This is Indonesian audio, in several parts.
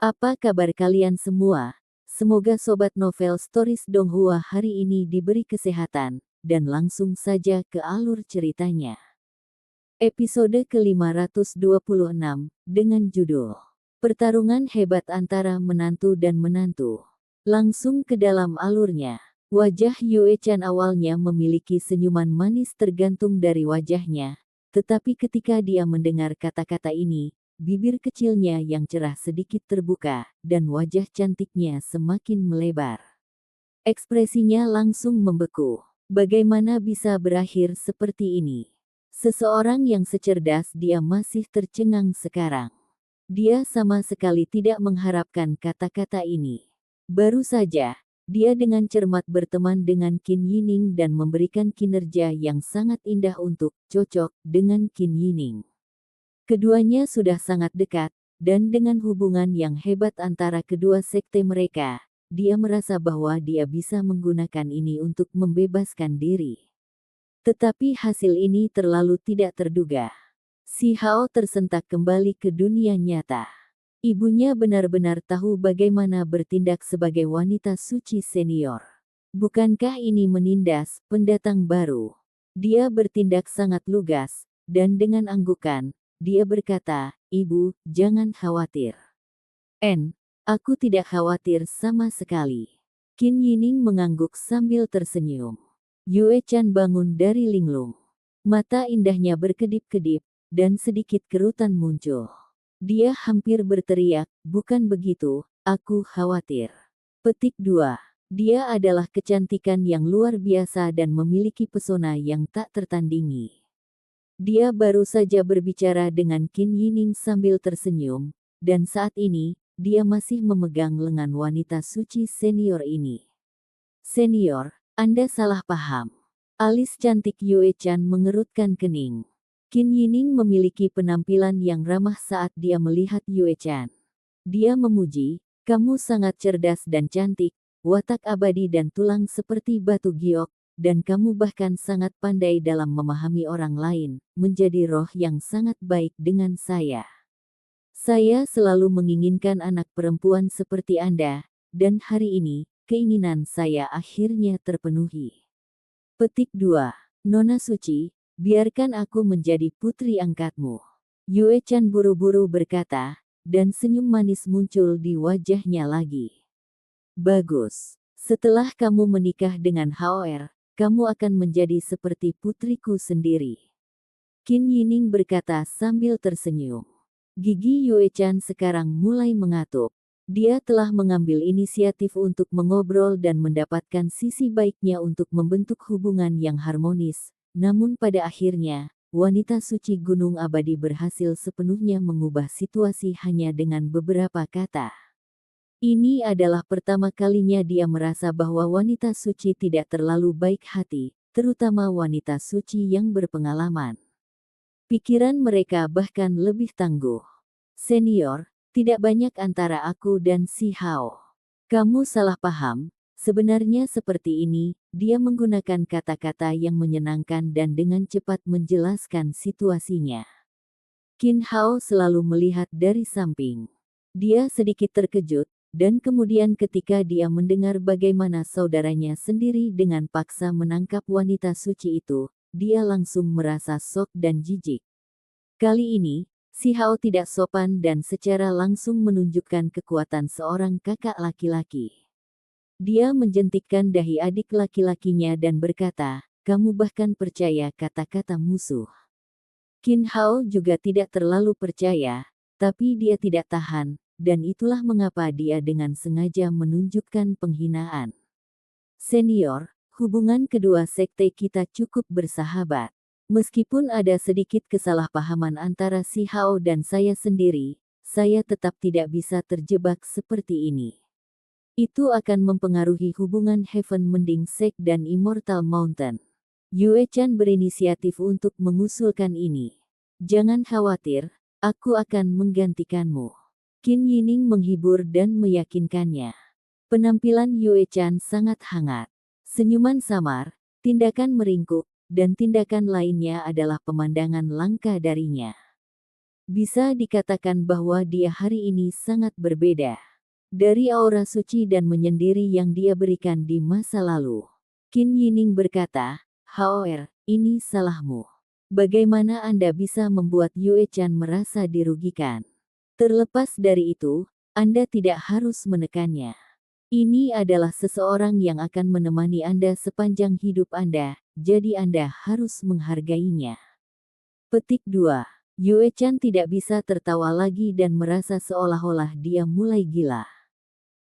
Apa kabar kalian semua? Semoga Sobat Novel Stories Donghua hari ini diberi kesehatan, dan langsung saja ke alur ceritanya. Episode ke-526, dengan judul Pertarungan Hebat Antara Menantu dan Menantu. Langsung ke dalam alurnya. Wajah Yue Chan awalnya memiliki senyuman manis tergantung dari wajahnya, tetapi ketika dia mendengar kata-kata ini, bibir kecilnya yang cerah sedikit terbuka, dan wajah cantiknya semakin melebar. Ekspresinya langsung membeku. Bagaimana bisa berakhir seperti ini? Seseorang yang secerdas dia masih tercengang sekarang. Dia sama sekali tidak mengharapkan kata-kata ini. Baru saja, dia dengan cermat berteman dengan Qin Yining dan memberikan kinerja yang sangat indah untuk cocok dengan Qin Yining. Keduanya sudah sangat dekat, dan dengan hubungan yang hebat antara kedua sekte mereka, dia merasa bahwa dia bisa menggunakan ini untuk membebaskan diri. Tetapi hasil ini terlalu tidak terduga. Si Hao tersentak kembali ke dunia nyata. Ibunya benar-benar tahu bagaimana bertindak sebagai wanita suci senior. Bukankah ini menindas pendatang baru? Dia bertindak sangat lugas, dan dengan anggukan, dia berkata, "Ibu, jangan khawatir." Aku tidak khawatir sama sekali." Qin Yining mengangguk sambil tersenyum. Yue Chan bangun dari linglung. Mata indahnya berkedip-kedip, dan sedikit kerutan muncul. Dia hampir berteriak, "Bukan begitu, aku khawatir." Petik 2. Dia adalah kecantikan yang luar biasa dan memiliki pesona yang tak tertandingi. Dia baru saja berbicara dengan Qin Yining sambil tersenyum, dan saat ini, dia masih memegang lengan wanita suci senior ini. "Senior, Anda salah paham." Alis cantik Yue Chan mengerutkan kening. Qin Yining memiliki penampilan yang ramah saat dia melihat Yue Chan. Dia memuji, "Kamu sangat cerdas dan cantik, watak abadi dan tulang seperti batu giok, dan kamu bahkan sangat pandai dalam memahami orang lain, menjadi roh yang sangat baik dengan saya. Saya selalu menginginkan anak perempuan seperti Anda, dan hari ini, keinginan saya akhirnya terpenuhi." Petik 2. Nona Suci, biarkan aku menjadi putri angkatmu. Yue Chan buru-buru berkata, dan senyum manis muncul di wajahnya lagi. "Bagus. Setelah kamu menikah dengan Haoer, kamu akan menjadi seperti putriku sendiri." Qin Yining berkata sambil tersenyum. Gigi Yue Chan sekarang mulai mengatup. Dia telah mengambil inisiatif untuk mengobrol dan mendapatkan sisi baiknya untuk membentuk hubungan yang harmonis. Namun pada akhirnya, wanita suci Gunung Abadi berhasil sepenuhnya mengubah situasi hanya dengan beberapa kata. Ini adalah pertama kalinya dia merasa bahwa wanita suci tidak terlalu baik hati, terutama wanita suci yang berpengalaman. Pikiran mereka bahkan lebih tangguh. "Senior, tidak banyak antara aku dan si Hao. Kamu salah paham, sebenarnya seperti ini." Dia menggunakan kata-kata yang menyenangkan dan dengan cepat menjelaskan situasinya. Qin Hao selalu melihat dari samping. Dia sedikit terkejut, dan kemudian ketika dia mendengar bagaimana saudaranya sendiri dengan paksa menangkap wanita suci itu, dia langsung merasa shock dan jijik. Kali ini, si Hao tidak sopan dan secara langsung menunjukkan kekuatan seorang kakak laki-laki. Dia menjentikkan dahi adik laki-lakinya dan berkata, "Kamu bahkan percaya kata-kata musuh." Qin Hao juga tidak terlalu percaya, tapi dia tidak tahan, dan itulah mengapa dia dengan sengaja menunjukkan penghinaan. "Senior, hubungan kedua sekte kita cukup bersahabat. Meskipun ada sedikit kesalahpahaman antara si Hao dan saya sendiri, saya tetap tidak bisa terjebak seperti ini. Itu akan mempengaruhi hubungan Heaven Mending Sek dan Immortal Mountain." Yue Chan berinisiatif untuk mengusulkan ini. "Jangan khawatir, aku akan menggantikanmu." Qin Yining menghibur dan meyakinkannya. Penampilan Yue Chan sangat hangat. Senyuman samar, tindakan meringkuk, dan tindakan lainnya adalah pemandangan langka darinya. Bisa dikatakan bahwa dia hari ini sangat berbeda dari aura suci dan menyendiri yang dia berikan di masa lalu. Qin Yining berkata, "Haoer, ini salahmu. Bagaimana Anda bisa membuat Yue Chan merasa dirugikan? Terlepas dari itu, Anda tidak harus menekannya. Ini adalah seseorang yang akan menemani Anda sepanjang hidup Anda, jadi Anda harus menghargainya." Petik 2. Yue Chan tidak bisa tertawa lagi dan merasa seolah-olah dia mulai gila.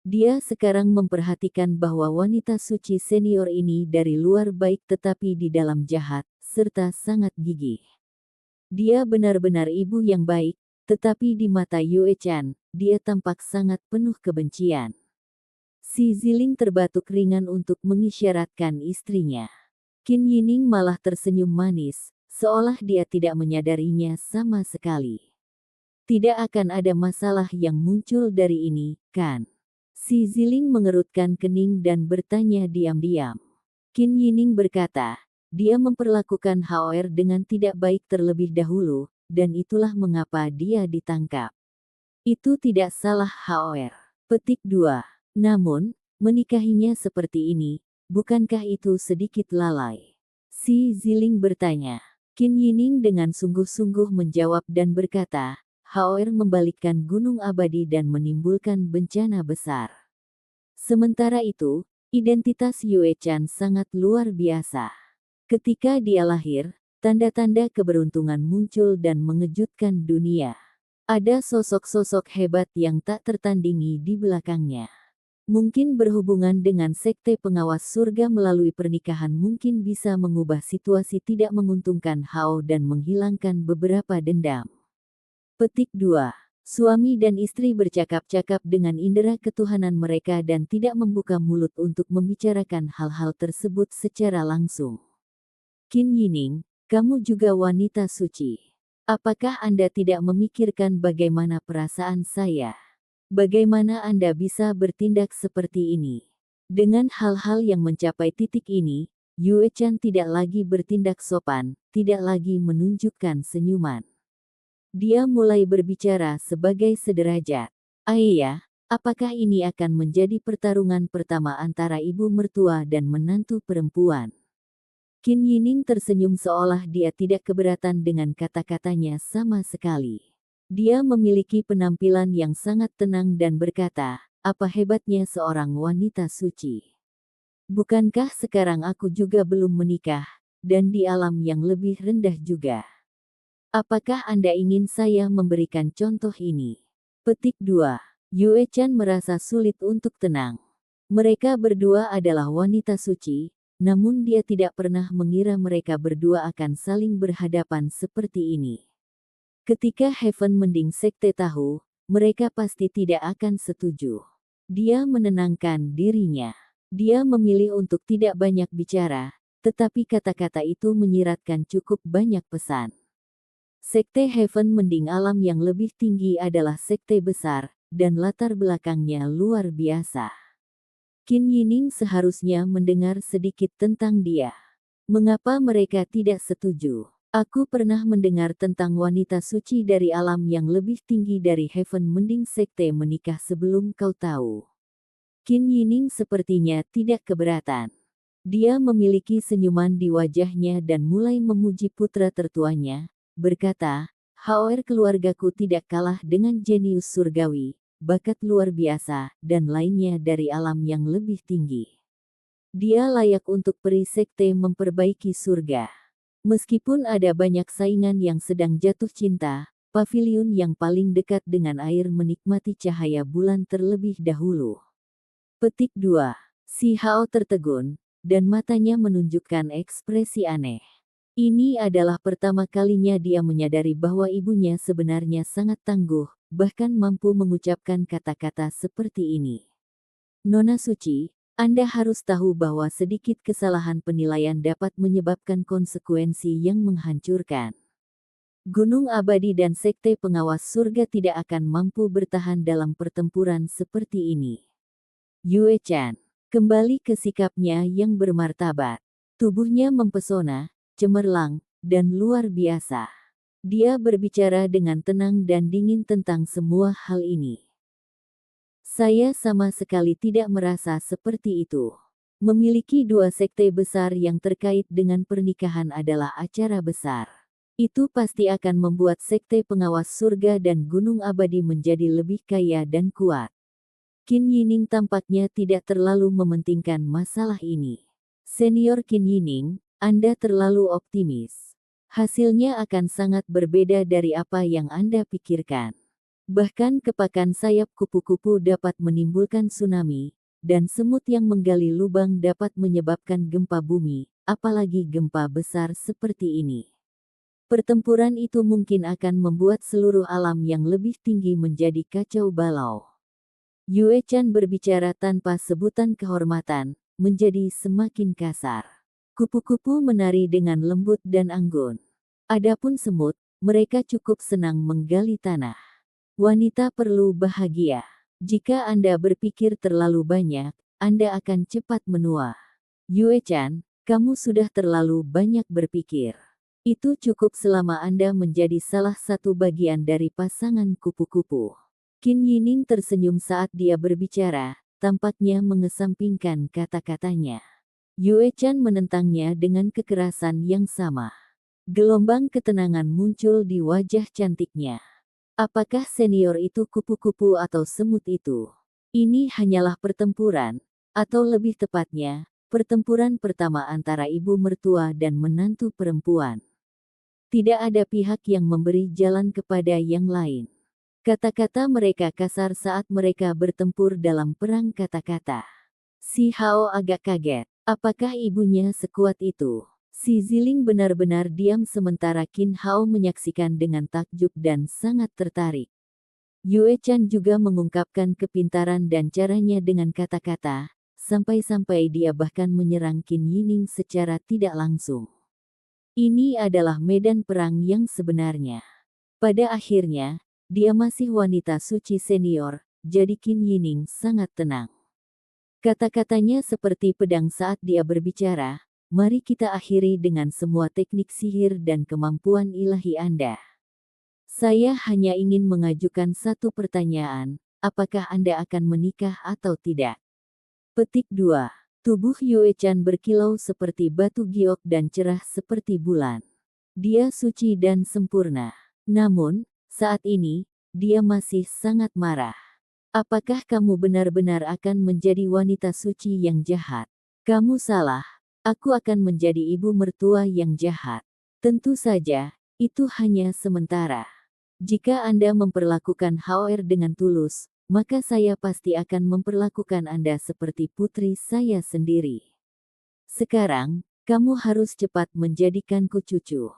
Dia sekarang memperhatikan bahwa wanita suci senior ini dari luar baik tetapi di dalam jahat, serta sangat gigih. Dia benar-benar ibu yang baik, tetapi di mata Yue Chan, dia tampak sangat penuh kebencian. Si Ziling terbatuk ringan untuk mengisyaratkan istrinya. Qin Yining malah tersenyum manis, seolah dia tidak menyadarinya sama sekali. Tidak akan ada masalah yang muncul dari ini, kan? Si Ziling mengerutkan kening dan bertanya diam-diam. Qin Yining berkata, dia memperlakukan Haoer dengan tidak baik terlebih dahulu, dan itulah mengapa dia ditangkap. Itu tidak salah Haoer. Petik 2. Namun, menikahinya seperti ini, bukankah itu sedikit lalai? Si Ziling bertanya. Qin Yining dengan sungguh-sungguh menjawab dan berkata, Haoer membalikkan gunung abadi dan menimbulkan bencana besar. Sementara itu, identitas Yue Chan sangat luar biasa. Ketika dia lahir, tanda-tanda keberuntungan muncul dan mengejutkan dunia. Ada sosok-sosok hebat yang tak tertandingi di belakangnya. Mungkin berhubungan dengan sekte pengawas surga melalui pernikahan mungkin bisa mengubah situasi tidak menguntungkan Hao dan menghilangkan beberapa dendam. Petik 2. Suami dan istri bercakap-cakap dengan indera ketuhanan mereka dan tidak membuka mulut untuk membicarakan hal-hal tersebut secara langsung. Qin Yining, kamu juga wanita suci. Apakah Anda tidak memikirkan bagaimana perasaan saya? Bagaimana Anda bisa bertindak seperti ini? Dengan hal-hal yang mencapai titik ini, Yue Chan tidak lagi bertindak sopan, tidak lagi menunjukkan senyuman. Dia mulai berbicara sebagai sederajat. Ayah, apakah ini akan menjadi pertarungan pertama antara ibu mertua dan menantu perempuan? Qin Yining tersenyum seolah dia tidak keberatan dengan kata-katanya sama sekali. Dia memiliki penampilan yang sangat tenang dan berkata, apa hebatnya seorang wanita suci. Bukankah sekarang aku juga belum menikah, dan di alam yang lebih rendah juga. Apakah Anda ingin saya memberikan contoh ini? Petik 2. Yue Chan merasa sulit untuk tenang. Mereka berdua adalah wanita suci, namun dia tidak pernah mengira mereka berdua akan saling berhadapan seperti ini. Ketika Heaven Mending Sekte tahu, mereka pasti tidak akan setuju. Dia menenangkan dirinya. Dia memilih untuk tidak banyak bicara, tetapi kata-kata itu menyiratkan cukup banyak pesan. Sekte Heaven Mending Alam yang lebih tinggi adalah sekte besar, dan latar belakangnya luar biasa. Qin Yining seharusnya mendengar sedikit tentang dia. Mengapa mereka tidak setuju? Aku pernah mendengar tentang wanita suci dari alam yang lebih tinggi dari Heaven Mending Sekte menikah sebelum kau tahu. Qin Yining sepertinya tidak keberatan. Dia memiliki senyuman di wajahnya dan mulai memuji putra tertuanya, berkata, Haoer keluargaku tidak kalah dengan jenius surgawi, bakat luar biasa, dan lainnya dari alam yang lebih tinggi. Dia layak untuk peri sekte memperbaiki surga. Meskipun ada banyak saingan yang sedang jatuh cinta, pavilion yang paling dekat dengan air menikmati cahaya bulan terlebih dahulu. Petik 2. Si Hao tertegun, dan matanya menunjukkan ekspresi aneh. Ini adalah pertama kalinya dia menyadari bahwa ibunya sebenarnya sangat tangguh, bahkan mampu mengucapkan kata-kata seperti ini. Nona Suci, Anda harus tahu bahwa sedikit kesalahan penilaian dapat menyebabkan konsekuensi yang menghancurkan. Gunung abadi dan sekte pengawas surga tidak akan mampu bertahan dalam pertempuran seperti ini. Yue Chan kembali ke sikapnya yang bermartabat. Tubuhnya mempesona, cemerlang, dan luar biasa. Dia berbicara dengan tenang dan dingin tentang semua hal ini. Saya sama sekali tidak merasa seperti itu. Memiliki dua sekte besar yang terkait dengan pernikahan adalah acara besar. Itu pasti akan membuat sekte pengawas surga dan gunung abadi menjadi lebih kaya dan kuat. Qin Yining tampaknya tidak terlalu mementingkan masalah ini. Senior Qin Yining, Anda terlalu optimis. Hasilnya akan sangat berbeda dari apa yang Anda pikirkan. Bahkan kepakan sayap kupu-kupu dapat menimbulkan tsunami, dan semut yang menggali lubang dapat menyebabkan gempa bumi, apalagi gempa besar seperti ini. Pertempuran itu mungkin akan membuat seluruh alam yang lebih tinggi menjadi kacau balau. Yue Chan berbicara tanpa sebutan kehormatan, menjadi semakin kasar. Kupu-kupu menari dengan lembut dan anggun. Adapun semut, mereka cukup senang menggali tanah. Wanita perlu bahagia. Jika Anda berpikir terlalu banyak, Anda akan cepat menua. Yue Chan, kamu sudah terlalu banyak berpikir. Itu cukup selama Anda menjadi salah satu bagian dari pasangan kupu-kupu. Qin Yining tersenyum saat dia berbicara, tampaknya mengesampingkan kata-katanya. Yue Chan menentangnya dengan kekerasan yang sama. Gelombang ketenangan muncul di wajah cantiknya. Apakah senior itu kupu-kupu atau semut itu? Ini hanyalah pertempuran, atau lebih tepatnya, pertempuran pertama antara ibu mertua dan menantu perempuan. Tidak ada pihak yang memberi jalan kepada yang lain. Kata-kata mereka kasar saat mereka bertempur dalam perang kata-kata. Si Hao agak kaget. Apakah ibunya sekuat itu? Si Ziling benar-benar diam sementara Qin Hao menyaksikan dengan takjub dan sangat tertarik. Yue Chan juga mengungkapkan kepintaran dan caranya dengan kata-kata, sampai-sampai dia bahkan menyerang Qin Yining secara tidak langsung. Ini adalah medan perang yang sebenarnya. Pada akhirnya, dia masih wanita suci senior, jadi Qin Yining sangat tenang. Kata-katanya seperti pedang saat dia berbicara. Mari kita akhiri dengan semua teknik sihir dan kemampuan ilahi Anda. Saya hanya ingin mengajukan satu pertanyaan, apakah Anda akan menikah atau tidak? Petik 2. Tubuh Yue Chan berkilau seperti batu giok dan cerah seperti bulan. Dia suci dan sempurna. Namun, saat ini, dia masih sangat marah. Apakah kamu benar-benar akan menjadi wanita suci yang jahat? Kamu salah. Aku akan menjadi ibu mertua yang jahat. Tentu saja, itu hanya sementara. Jika Anda memperlakukan HR dengan tulus, maka saya pasti akan memperlakukan Anda seperti putri saya sendiri. Sekarang, kamu harus cepat menjadikanku cucu.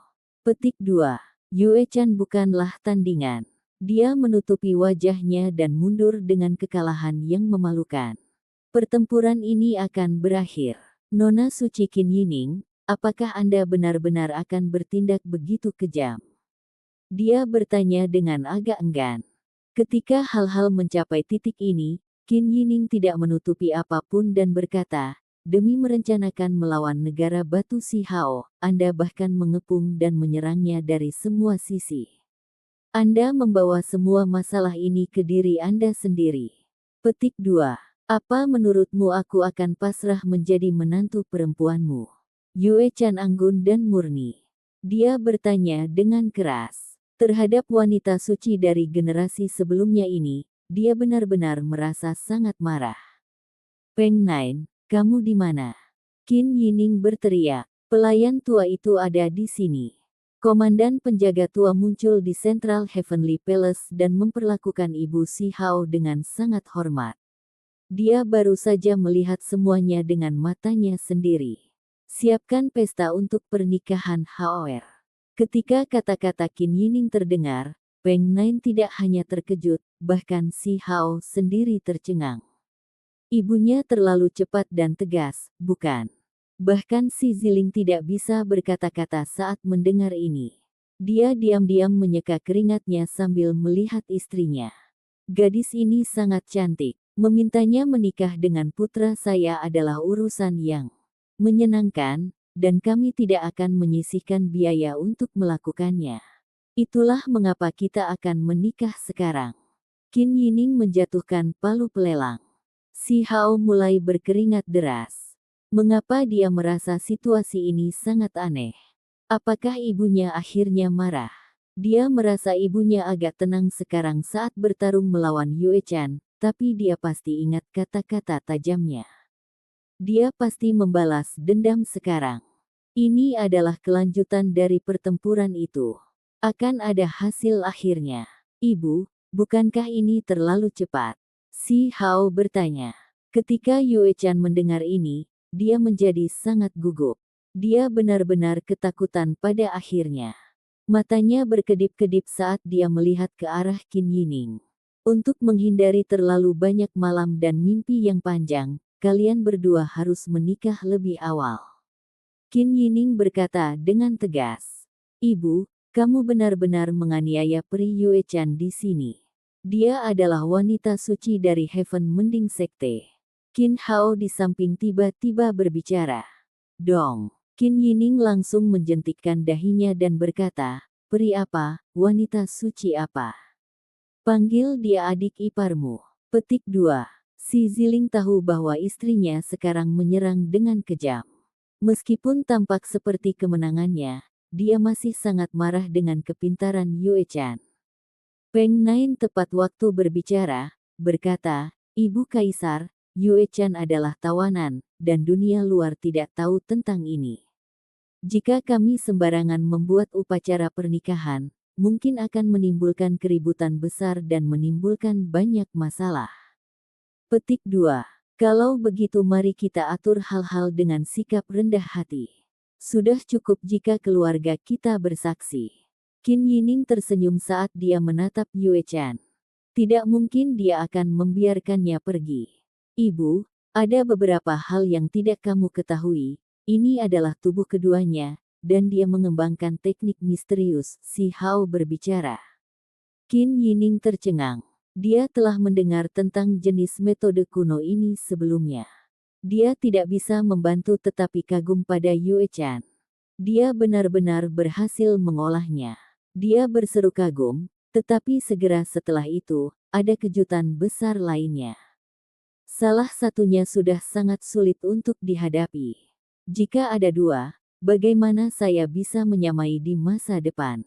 Petik 2. Yue Chan bukanlah tandingan. Dia menutupi wajahnya dan mundur dengan kekalahan yang memalukan. Pertempuran ini akan berakhir. Nona suci Qin Yining, apakah Anda benar-benar akan bertindak begitu kejam? Dia bertanya dengan agak enggan. Ketika hal-hal mencapai titik ini, Qin Yining tidak menutupi apapun dan berkata, demi merencanakan melawan negara batu Si Hao, Anda bahkan mengepung dan menyerangnya dari semua sisi. Anda membawa semua masalah ini ke diri Anda sendiri. Petik 2. Apa menurutmu aku akan pasrah menjadi menantu perempuanmu? Yue Chan anggun dan murni. Dia bertanya dengan keras. Terhadap wanita suci dari generasi sebelumnya ini, dia benar-benar merasa sangat marah. Peng Nine, kamu di mana? Qin Yining berteriak. Pelayan tua itu ada di sini. Komandan penjaga tua muncul di Central Heavenly Palace dan memperlakukan Ibu Si Hao dengan sangat hormat. Dia baru saja melihat semuanya dengan matanya sendiri. Siapkan pesta untuk pernikahan HR. Ketika kata-kata Qin Yining terdengar, Peng Nine tidak hanya terkejut, bahkan Si Hao sendiri tercengang. Ibunya terlalu cepat dan tegas, bukan? Bahkan Si Ziling tidak bisa berkata-kata saat mendengar ini. Dia diam-diam menyeka keringatnya sambil melihat istrinya. Gadis ini sangat cantik. Memintanya menikah dengan putra saya adalah urusan yang menyenangkan, dan kami tidak akan menyisihkan biaya untuk melakukannya. Itulah mengapa kita akan menikah sekarang. Qin Yining menjatuhkan palu pelelang. Si Hao mulai berkeringat deras. Mengapa dia merasa situasi ini sangat aneh? Apakah ibunya akhirnya marah? Dia merasa ibunya agak tenang sekarang saat bertarung melawan Yue Chan, tapi dia pasti ingat kata-kata tajamnya. Dia pasti membalas dendam sekarang. Ini adalah kelanjutan dari pertempuran itu. Akan ada hasil akhirnya. Ibu, bukankah ini terlalu cepat? Si Hao bertanya. Ketika Yue Chan mendengar ini, dia menjadi sangat gugup. Dia benar-benar ketakutan pada akhirnya. Matanya berkedip-kedip saat dia melihat ke arah Qin Yining. Untuk menghindari terlalu banyak malam dan mimpi yang panjang, kalian berdua harus menikah lebih awal. Qin Yining berkata dengan tegas. Ibu, kamu benar-benar menganiaya Pri Yue Chan di sini. Dia adalah wanita suci dari Heaven Mending Sekte. Qin Hao di samping tiba-tiba berbicara. Dong. Qin Yining langsung menjentikkan dahinya dan berkata, Pri apa, wanita suci apa? Panggil dia adik iparmu. Petik 2. Si Ziling tahu bahwa istrinya sekarang menyerang dengan kejam. Meskipun tampak seperti kemenangannya, dia masih sangat marah dengan kepintaran Yue Chan. Peng Nain tepat waktu berbicara, berkata, Ibu Kaisar, Yue Chan adalah tawanan, dan dunia luar tidak tahu tentang ini. Jika kami sembarangan membuat upacara pernikahan, mungkin akan menimbulkan keributan besar dan menimbulkan banyak masalah. Petik 2. Kalau begitu mari kita atur hal-hal dengan sikap rendah hati. Sudah cukup jika keluarga kita bersaksi. Qin Yining tersenyum saat dia menatap Yue Chan. Tidak mungkin dia akan membiarkannya pergi. Ibu, ada beberapa hal yang tidak kamu ketahui. Ini adalah tubuh keduanya, dan dia mengembangkan teknik misterius, si Hao berbicara. Qin Yining tercengang. Dia telah mendengar tentang jenis metode kuno ini sebelumnya. Dia tidak bisa membantu tetapi kagum pada Yue Chan. Dia benar-benar berhasil mengolahnya. Dia berseru kagum, tetapi segera setelah itu, ada kejutan besar lainnya. Salah satunya sudah sangat sulit untuk dihadapi. Jika ada dua, bagaimana saya bisa menyamai di masa depan?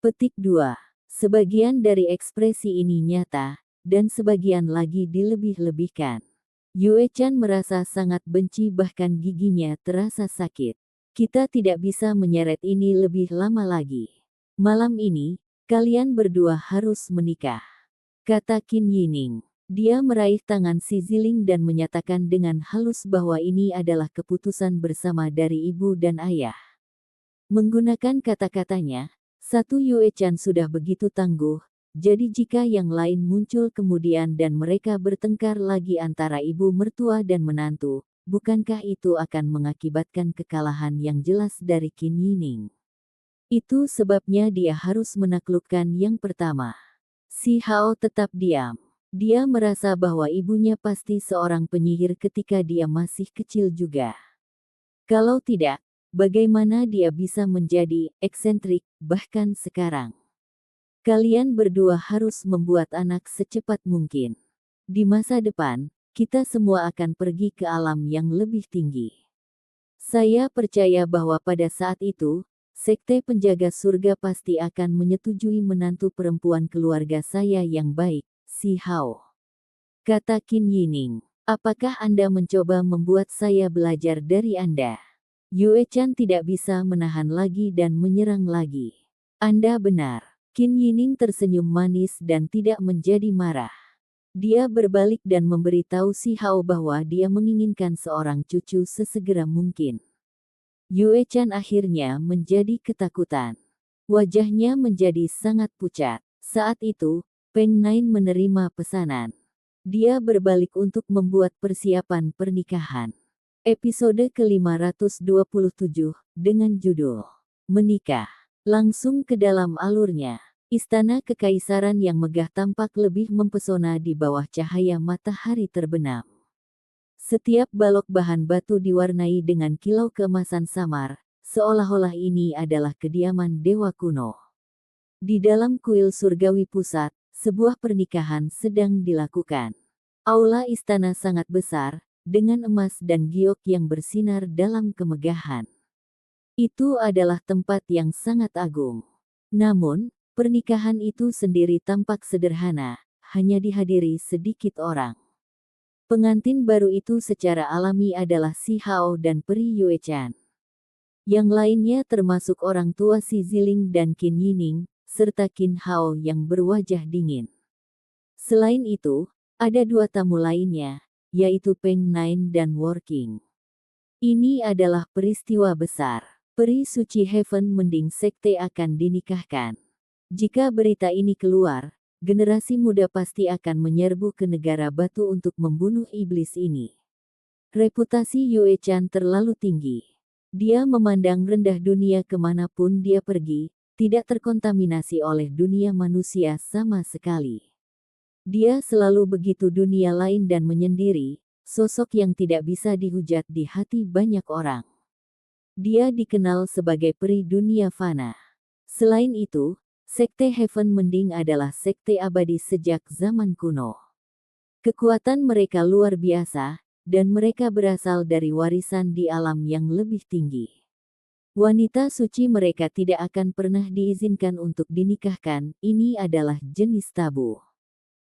Petik 2. Sebagian dari ekspresi ini nyata, dan sebagian lagi dilebih-lebihkan. Yue Chan merasa sangat benci bahkan giginya terasa sakit. Kita tidak bisa menyeret ini lebih lama lagi. Malam ini, kalian berdua harus menikah. Kata Qin Yining. Dia meraih tangan si Ziling dan menyatakan dengan halus bahwa ini adalah keputusan bersama dari ibu dan ayah. Menggunakan kata-katanya, satu Yue Chan sudah begitu tangguh, jadi jika yang lain muncul kemudian dan mereka bertengkar lagi antara ibu mertua dan menantu, bukankah itu akan mengakibatkan kekalahan yang jelas dari Qin Yining? Itu sebabnya dia harus menaklukkan yang pertama. Si Hao tetap diam. Dia merasa bahwa ibunya pasti seorang penyihir ketika dia masih kecil juga. Kalau tidak, bagaimana dia bisa menjadi eksentrik bahkan sekarang? Kalian berdua harus membuat anak secepat mungkin. Di masa depan, kita semua akan pergi ke alam yang lebih tinggi. Saya percaya bahwa pada saat itu, Sekte Penjaga Surga pasti akan menyetujui menantu perempuan keluarga saya yang baik, si Hao. Kata Qin Yining. Apakah Anda mencoba membuat saya belajar dari Anda? Yue Chan tidak bisa menahan lagi dan menyerang lagi. Anda benar. Qin Yining tersenyum manis dan tidak menjadi marah. Dia berbalik dan memberitahu si Hao bahwa dia menginginkan seorang cucu sesegera mungkin. Yue Chan akhirnya menjadi ketakutan. Wajahnya menjadi sangat pucat. Saat itu, Peng Nain menerima pesanan. Dia berbalik untuk membuat persiapan pernikahan. Episode ke-527, dengan judul Menikah. Langsung ke dalam alurnya. Istana kekaisaran yang megah tampak lebih mempesona di bawah cahaya matahari terbenam. Setiap balok bahan batu diwarnai dengan kilau keemasan samar, seolah-olah ini adalah kediaman dewa kuno. Di dalam kuil surgawi pusat, sebuah pernikahan sedang dilakukan. Aula istana sangat besar, dengan emas dan giok yang bersinar dalam kemegahan. Itu adalah tempat yang sangat agung. Namun, pernikahan itu sendiri tampak sederhana, hanya dihadiri sedikit orang. Pengantin baru itu secara alami adalah Si Hao dan Peri Yue Chan. Yang lainnya termasuk orang tua Si Ziling dan Qin Yining, serta Qin Hao yang berwajah dingin. Selain itu, ada dua tamu lainnya, yaitu Peng Nine dan Working. Ini adalah peristiwa besar. Peri suci Heaven Mending Sekte akan dinikahkan. Jika berita ini keluar, generasi muda pasti akan menyerbu ke negara batu untuk membunuh iblis ini. Reputasi Yue Chan terlalu tinggi. Dia memandang rendah dunia kemanapun dia pergi, tidak terkontaminasi oleh dunia manusia sama sekali. Dia selalu begitu dunia lain dan menyendiri, sosok yang tidak bisa dihujat di hati banyak orang. Dia dikenal sebagai peri dunia fana. Selain itu, Sekte Heaven Mending adalah sekte abadi sejak zaman kuno. Kekuatan mereka luar biasa, dan mereka berasal dari warisan di alam yang lebih tinggi. Wanita suci mereka tidak akan pernah diizinkan untuk dinikahkan, ini adalah jenis tabu.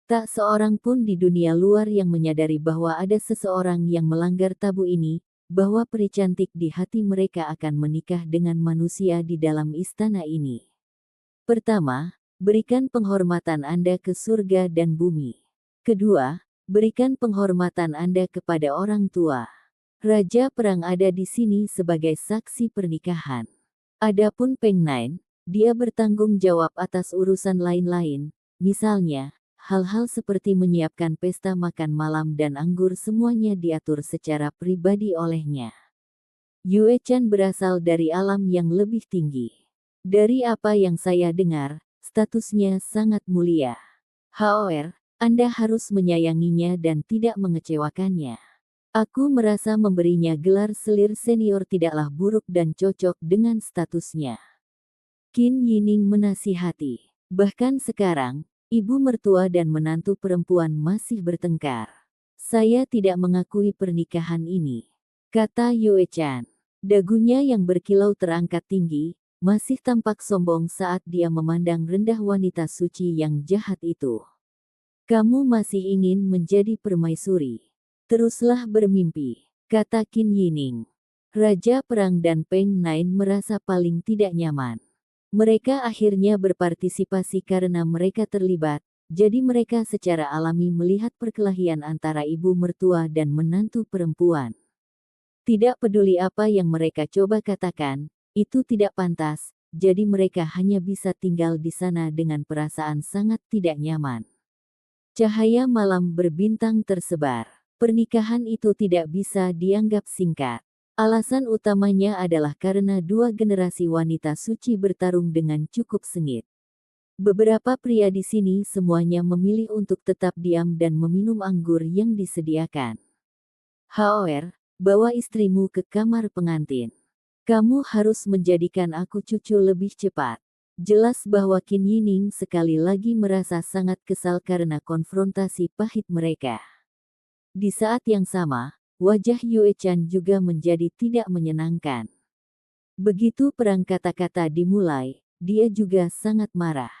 Tak seorang pun di dunia luar yang menyadari bahwa ada seseorang yang melanggar tabu ini, bahwa peri cantik di hati mereka akan menikah dengan manusia di dalam istana ini. Pertama, berikan penghormatan Anda ke surga dan bumi. Kedua, berikan penghormatan Anda kepada orang tua. Raja Perang ada di sini sebagai saksi pernikahan. Adapun Peng Nine, dia bertanggung jawab atas urusan lain-lain, misalnya, hal-hal seperti menyiapkan pesta makan malam dan anggur semuanya diatur secara pribadi olehnya. Yue Chan berasal dari alam yang lebih tinggi. Dari apa yang saya dengar, statusnya sangat mulia. However, Anda harus menyayanginya dan tidak mengecewakannya. Aku merasa memberinya gelar selir senior tidaklah buruk dan cocok dengan statusnya. Qin Yining menasihati. Bahkan sekarang, ibu mertua dan menantu perempuan masih bertengkar. Saya tidak mengakui pernikahan ini, kata Yue Chan. Dagunya yang berkilau terangkat tinggi, masih tampak sombong saat dia memandang rendah wanita suci yang jahat itu. Kamu masih ingin menjadi permaisuri. Teruslah bermimpi, kata Qin Yining. Raja Perang dan Peng Nine merasa paling tidak nyaman. Mereka akhirnya berpartisipasi karena mereka terlibat, jadi mereka secara alami melihat perkelahian antara ibu mertua dan menantu perempuan. Tidak peduli apa yang mereka coba katakan, itu tidak pantas, jadi mereka hanya bisa tinggal di sana dengan perasaan sangat tidak nyaman. Cahaya malam berbintang tersebar. Pernikahan itu tidak bisa dianggap singkat. Alasan utamanya adalah karena dua generasi wanita suci bertarung dengan cukup sengit. Beberapa pria di sini semuanya memilih untuk tetap diam dan meminum anggur yang disediakan. However, bawa istrimu ke kamar pengantin. Kamu harus menjadikan aku cucu lebih cepat. Jelas bahwa Qin Yining sekali lagi merasa sangat kesal karena konfrontasi pahit mereka. Di saat yang sama, wajah Yue Chan juga menjadi tidak menyenangkan. Begitu perang kata-kata dimulai, dia juga sangat marah.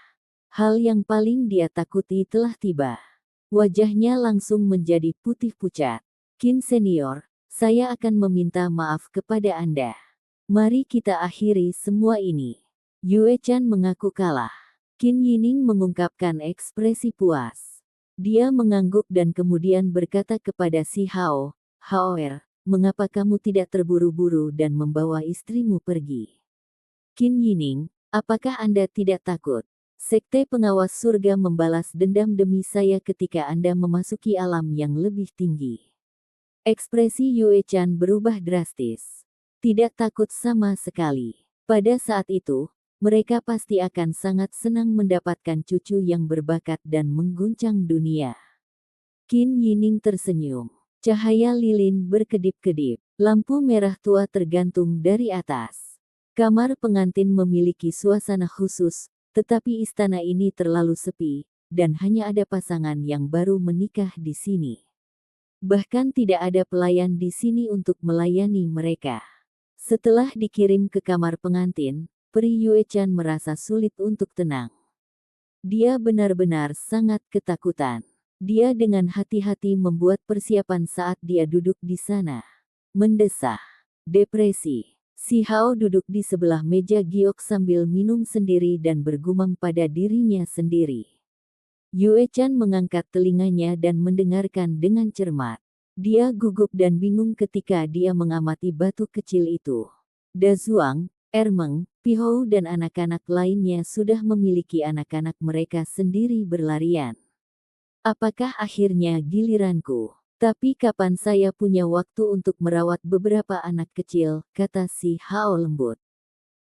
Hal yang paling dia takuti telah tiba. Wajahnya langsung menjadi putih pucat. Qin Senior, saya akan meminta maaf kepada Anda. Mari kita akhiri semua ini. Yue Chan mengaku kalah. Qin Yining mengungkapkan ekspresi puas. Dia mengangguk dan kemudian berkata kepada Si Hao, However, mengapa kamu tidak terburu-buru dan membawa istrimu pergi? Qin Yining, apakah Anda tidak takut? Sekte pengawas surga membalas dendam demi saya ketika Anda memasuki alam yang lebih tinggi. Ekspresi Yue Chan berubah drastis. Tidak takut sama sekali. Pada saat itu, mereka pasti akan sangat senang mendapatkan cucu yang berbakat dan mengguncang dunia. Qin Yining tersenyum. Cahaya lilin berkedip-kedip. Lampu merah tua tergantung dari atas. Kamar pengantin memiliki suasana khusus, Tetapi istana ini terlalu sepi, dan hanya ada pasangan yang baru menikah di sini. Bahkan tidak ada pelayan di sini untuk melayani mereka. Setelah dikirim ke kamar pengantin, Peri Yuechan merasa sulit untuk tenang. Dia benar-benar sangat ketakutan. Dia dengan hati-hati membuat persiapan saat dia duduk di sana. Mendesah. Depresi. Si Hao duduk di sebelah meja giok sambil minum sendiri dan bergumam pada dirinya sendiri. Yuechan mengangkat telinganya dan mendengarkan dengan cermat. Dia gugup dan bingung ketika dia mengamati batu kecil itu. Dazuang, Ermeng, Pihou dan anak-anak lainnya sudah memiliki anak-anak mereka sendiri berlarian. Apakah akhirnya giliranku? Tapi kapan saya punya waktu untuk merawat beberapa anak kecil, kata si Hao lembut.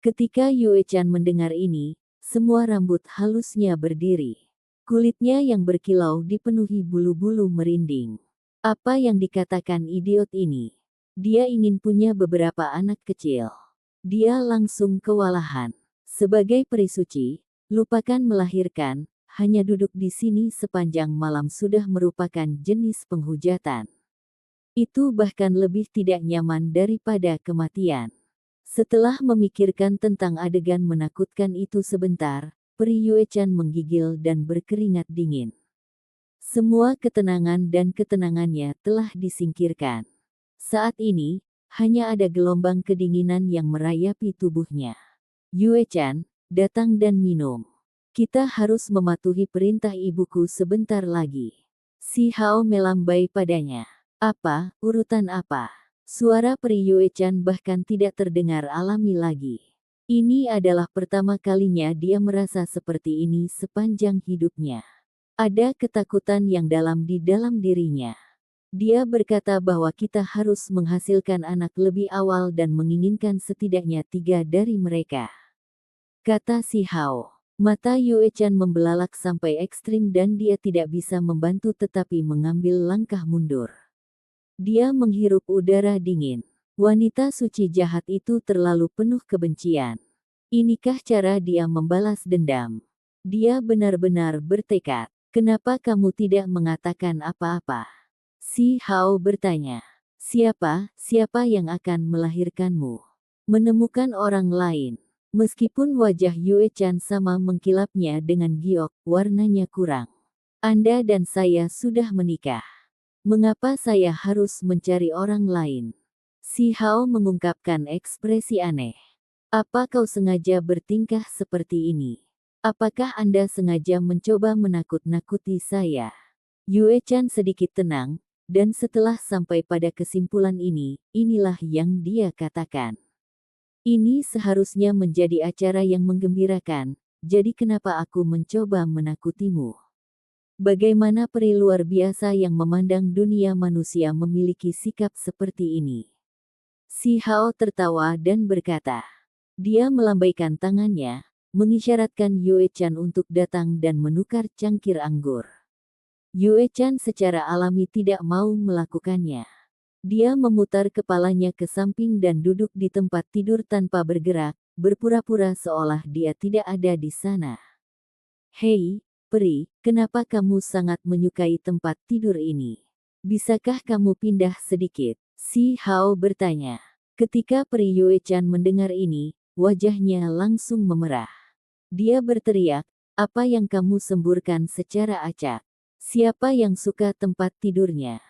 Ketika Yuechan mendengar ini, semua rambut halusnya berdiri. Kulitnya yang berkilau dipenuhi bulu-bulu merinding. Apa yang dikatakan idiot ini? Dia ingin punya beberapa anak kecil. Dia langsung kewalahan. Sebagai peri suci, lupakan melahirkan, hanya duduk di sini sepanjang malam sudah merupakan jenis penghujatan. Itu bahkan lebih tidak nyaman daripada kematian. Setelah memikirkan tentang adegan menakutkan itu sebentar, Peri Yuechan menggigil dan berkeringat dingin. Semua ketenangan dan ketenangannya telah disingkirkan. Saat ini, hanya ada gelombang kedinginan yang merayapi tubuhnya. Yuechan, datang dan minum. Kita harus mematuhi perintah ibuku sebentar lagi. Si Hao melambai padanya. Apa, urutan apa? Suara Peri Yuechan bahkan tidak terdengar alami lagi. Ini adalah pertama kalinya dia merasa seperti ini sepanjang hidupnya. Ada ketakutan yang dalam di dalam dirinya. Dia berkata bahwa kita harus menghasilkan anak lebih awal dan menginginkan setidaknya 3 dari mereka. Kata si Hao. Mata Yuechan membelalak sampai ekstrim dan dia tidak bisa membantu tetapi mengambil langkah mundur. Dia menghirup udara dingin. Wanita suci jahat itu terlalu penuh kebencian. Inikah cara dia membalas dendam? Dia benar-benar bertekad. Kenapa kamu tidak mengatakan apa-apa? Si Hao bertanya. Siapa yang akan melahirkanmu? Menemukan orang lain. Meskipun wajah Yuechan sama mengkilapnya dengan giok, warnanya kurang. Anda dan saya sudah menikah. Mengapa saya harus mencari orang lain? Si Hao mengungkapkan ekspresi aneh. Apa kau sengaja bertingkah seperti ini? Apakah Anda sengaja mencoba menakut-nakuti saya? Yuechan sedikit tenang, dan setelah sampai pada kesimpulan ini, inilah yang dia katakan. Ini seharusnya menjadi acara yang menggembirakan, jadi kenapa aku mencoba menakutimu? Bagaimana peri luar biasa yang memandang dunia manusia memiliki sikap seperti ini? Si Hao tertawa dan berkata. Dia melambaikan tangannya, mengisyaratkan Yuechan untuk datang dan menukar cangkir anggur. Yuechan secara alami tidak mau melakukannya. Dia memutar kepalanya ke samping dan duduk di tempat tidur tanpa bergerak, berpura-pura seolah dia tidak ada di sana. Hei, peri, kenapa kamu sangat menyukai tempat tidur ini? Bisakah kamu pindah sedikit? Si Hao bertanya. Ketika Peri Yuechan mendengar ini, wajahnya langsung memerah. Dia berteriak, apa yang kamu semburkan secara acak? Siapa yang suka tempat tidurnya?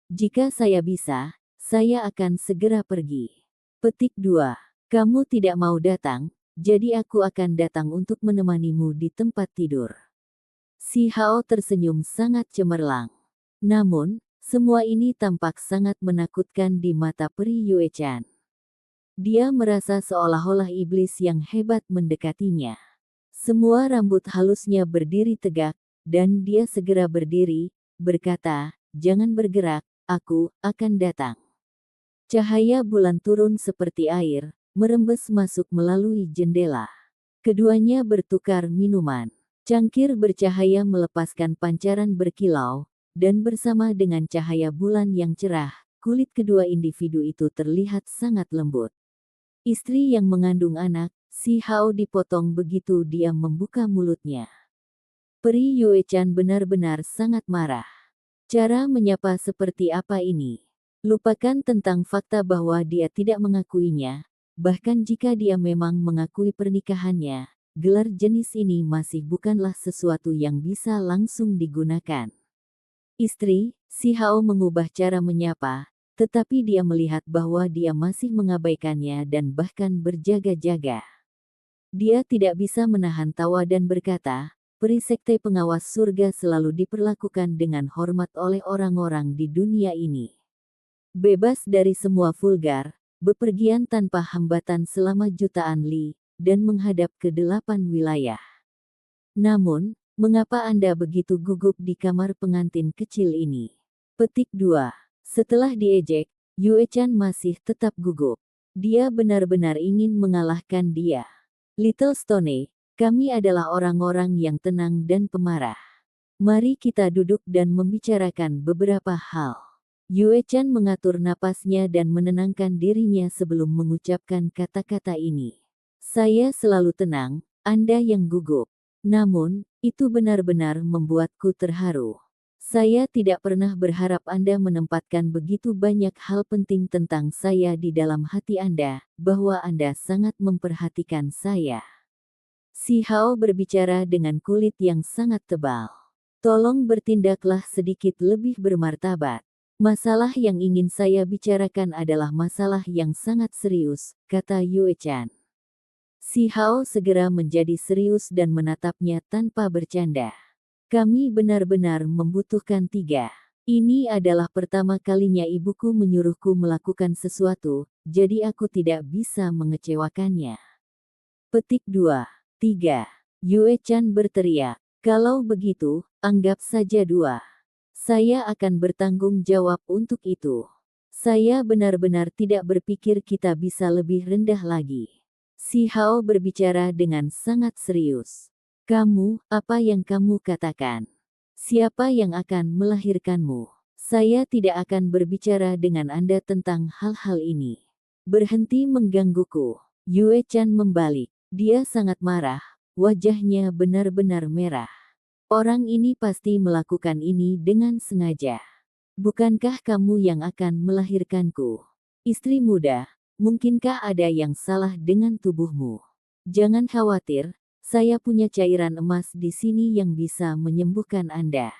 Jika saya bisa, saya akan segera pergi. Petik 2. Kamu tidak mau datang, jadi aku akan datang untuk menemanimu di tempat tidur. Si Hao tersenyum sangat cemerlang. Namun, semua ini tampak sangat menakutkan di mata Peri Yuechan. Dia merasa seolah-olah iblis yang hebat mendekatinya. Semua rambut halusnya berdiri tegak, dan dia segera berdiri, berkata, jangan bergerak, aku akan datang. Cahaya bulan turun seperti air, merembes masuk melalui jendela. Keduanya bertukar minuman. Cangkir bercahaya melepaskan pancaran berkilau, dan bersama dengan cahaya bulan yang cerah, kulit kedua individu itu terlihat sangat lembut. Istri yang mengandung anak, Si Hao dipotong begitu dia membuka mulutnya. Peri Yue-chan benar-benar sangat marah. Cara menyapa seperti apa ini? Lupakan tentang fakta bahwa dia tidak mengakuinya, bahkan jika dia memang mengakui pernikahannya, gelar jenis ini masih bukanlah sesuatu yang bisa langsung digunakan. Istri, si Hao mengubah cara menyapa, tetapi dia melihat bahwa dia masih mengabaikannya dan bahkan berjaga-jaga. Dia tidak bisa menahan tawa dan berkata, peri sekte pengawas surga selalu diperlakukan dengan hormat oleh orang-orang di dunia ini. Bebas dari semua vulgar, bepergian tanpa hambatan selama jutaan li, dan menghadap ke 8 wilayah. Namun, mengapa Anda begitu gugup di kamar pengantin kecil ini? Petik 2. Setelah diejek, Yue-chan masih tetap gugup. Dia benar-benar ingin mengalahkan dia. Little Stone, kami adalah orang-orang yang tenang dan pemarah. Mari kita duduk dan membicarakan beberapa hal. Yue-chan mengatur napasnya dan menenangkan dirinya sebelum mengucapkan kata-kata ini. Saya selalu tenang, Anda yang gugup. Namun, itu benar-benar membuatku terharu. Saya tidak pernah berharap Anda menempatkan begitu banyak hal penting tentang saya di dalam hati Anda, bahwa Anda sangat memperhatikan saya. Si Hao berbicara dengan kulit yang sangat tebal. Tolong bertindaklah sedikit lebih bermartabat. Masalah yang ingin saya bicarakan adalah masalah yang sangat serius, kata Yue-chan. Si Hao segera menjadi serius dan menatapnya tanpa bercanda. Kami benar-benar membutuhkan 3. Ini adalah pertama kalinya ibuku menyuruhku melakukan sesuatu, jadi aku tidak bisa mengecewakannya. Petik 2. 3. Yue-chan berteriak. Kalau begitu, anggap saja 2. Saya akan bertanggung jawab untuk itu. Saya benar-benar tidak berpikir kita bisa lebih rendah lagi. Si Hao berbicara dengan sangat serius. Kamu, apa yang kamu katakan? Siapa yang akan melahirkanmu? Saya tidak akan berbicara dengan Anda tentang hal-hal ini. Berhenti menggangguku. Yue-chan membalik. Dia sangat marah, wajahnya benar-benar merah. Orang ini pasti melakukan ini dengan sengaja. Bukankah kamu yang akan melahirkanku? Istri muda, mungkinkah ada yang salah dengan tubuhmu? Jangan khawatir, saya punya cairan emas di sini yang bisa menyembuhkan Anda.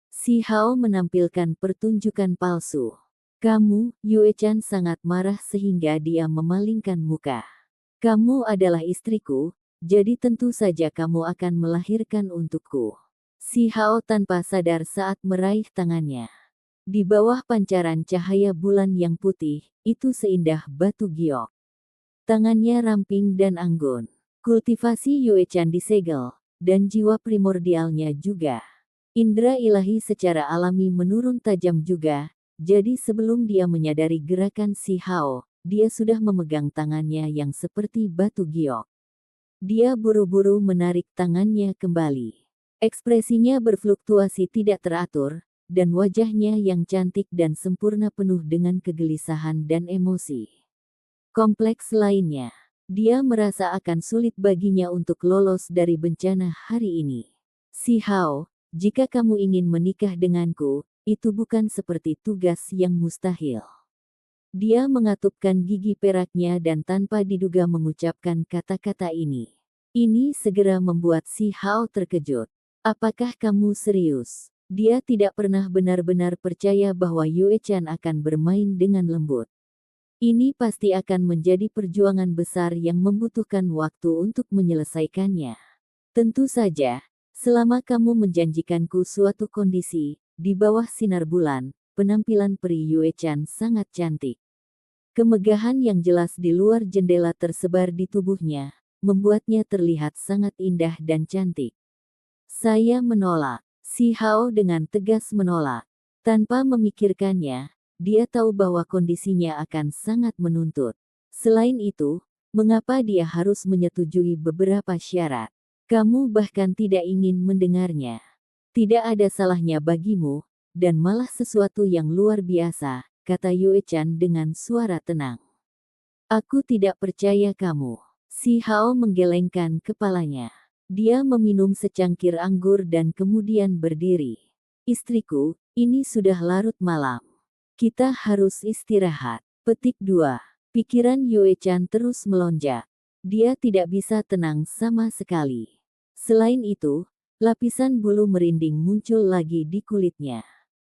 Si Hao menampilkan pertunjukan palsu. Kamu, Yue-chan sangat marah sehingga dia memalingkan muka. Kamu adalah istriku, jadi tentu saja kamu akan melahirkan untukku. Si Hao tanpa sadar saat meraih tangannya. Di bawah pancaran cahaya bulan yang putih, itu seindah batu giok. Tangannya ramping dan anggun. Kultivasi Yue-chan disegel, dan jiwa primordialnya juga. Indra ilahi secara alami menurun tajam juga, jadi sebelum dia menyadari gerakan si Hao, dia sudah memegang tangannya yang seperti batu giok. Dia buru-buru menarik tangannya kembali. Ekspresinya berfluktuasi tidak teratur, dan wajahnya yang cantik dan sempurna penuh dengan kegelisahan dan emosi. Kompleks lainnya, dia merasa akan sulit baginya untuk lolos dari bencana hari ini. Si Hao, jika kamu ingin menikah denganku, itu bukan seperti tugas yang mustahil. Dia mengatupkan gigi peraknya dan tanpa diduga mengucapkan kata-kata ini. Ini segera membuat si Hao terkejut. Apakah kamu serius? Dia tidak pernah benar-benar percaya bahwa Yue-chan akan bermain dengan lembut. Ini pasti akan menjadi perjuangan besar yang membutuhkan waktu untuk menyelesaikannya. Tentu saja, selama kamu menjanjikanku suatu kondisi, di bawah sinar bulan, penampilan peri Yue-chan sangat cantik. Kemegahan yang jelas di luar jendela tersebar di tubuhnya, membuatnya terlihat sangat indah dan cantik. Saya menolak. Si Hao dengan tegas menolak. Tanpa memikirkannya, dia tahu bahwa kondisinya akan sangat menuntut. Selain itu, mengapa dia harus menyetujui beberapa syarat? Kamu bahkan tidak ingin mendengarnya. Tidak ada salahnya bagimu, dan malah sesuatu yang luar biasa, kata Yue-chan dengan suara tenang. Aku tidak percaya kamu. Si Hao menggelengkan kepalanya. Dia meminum secangkir anggur dan kemudian berdiri. Istriku, ini sudah larut malam. Kita harus istirahat. Petik 2. Pikiran Yue Chan terus melonjak. Dia tidak bisa tenang sama sekali. Selain itu, lapisan bulu merinding muncul lagi di kulitnya.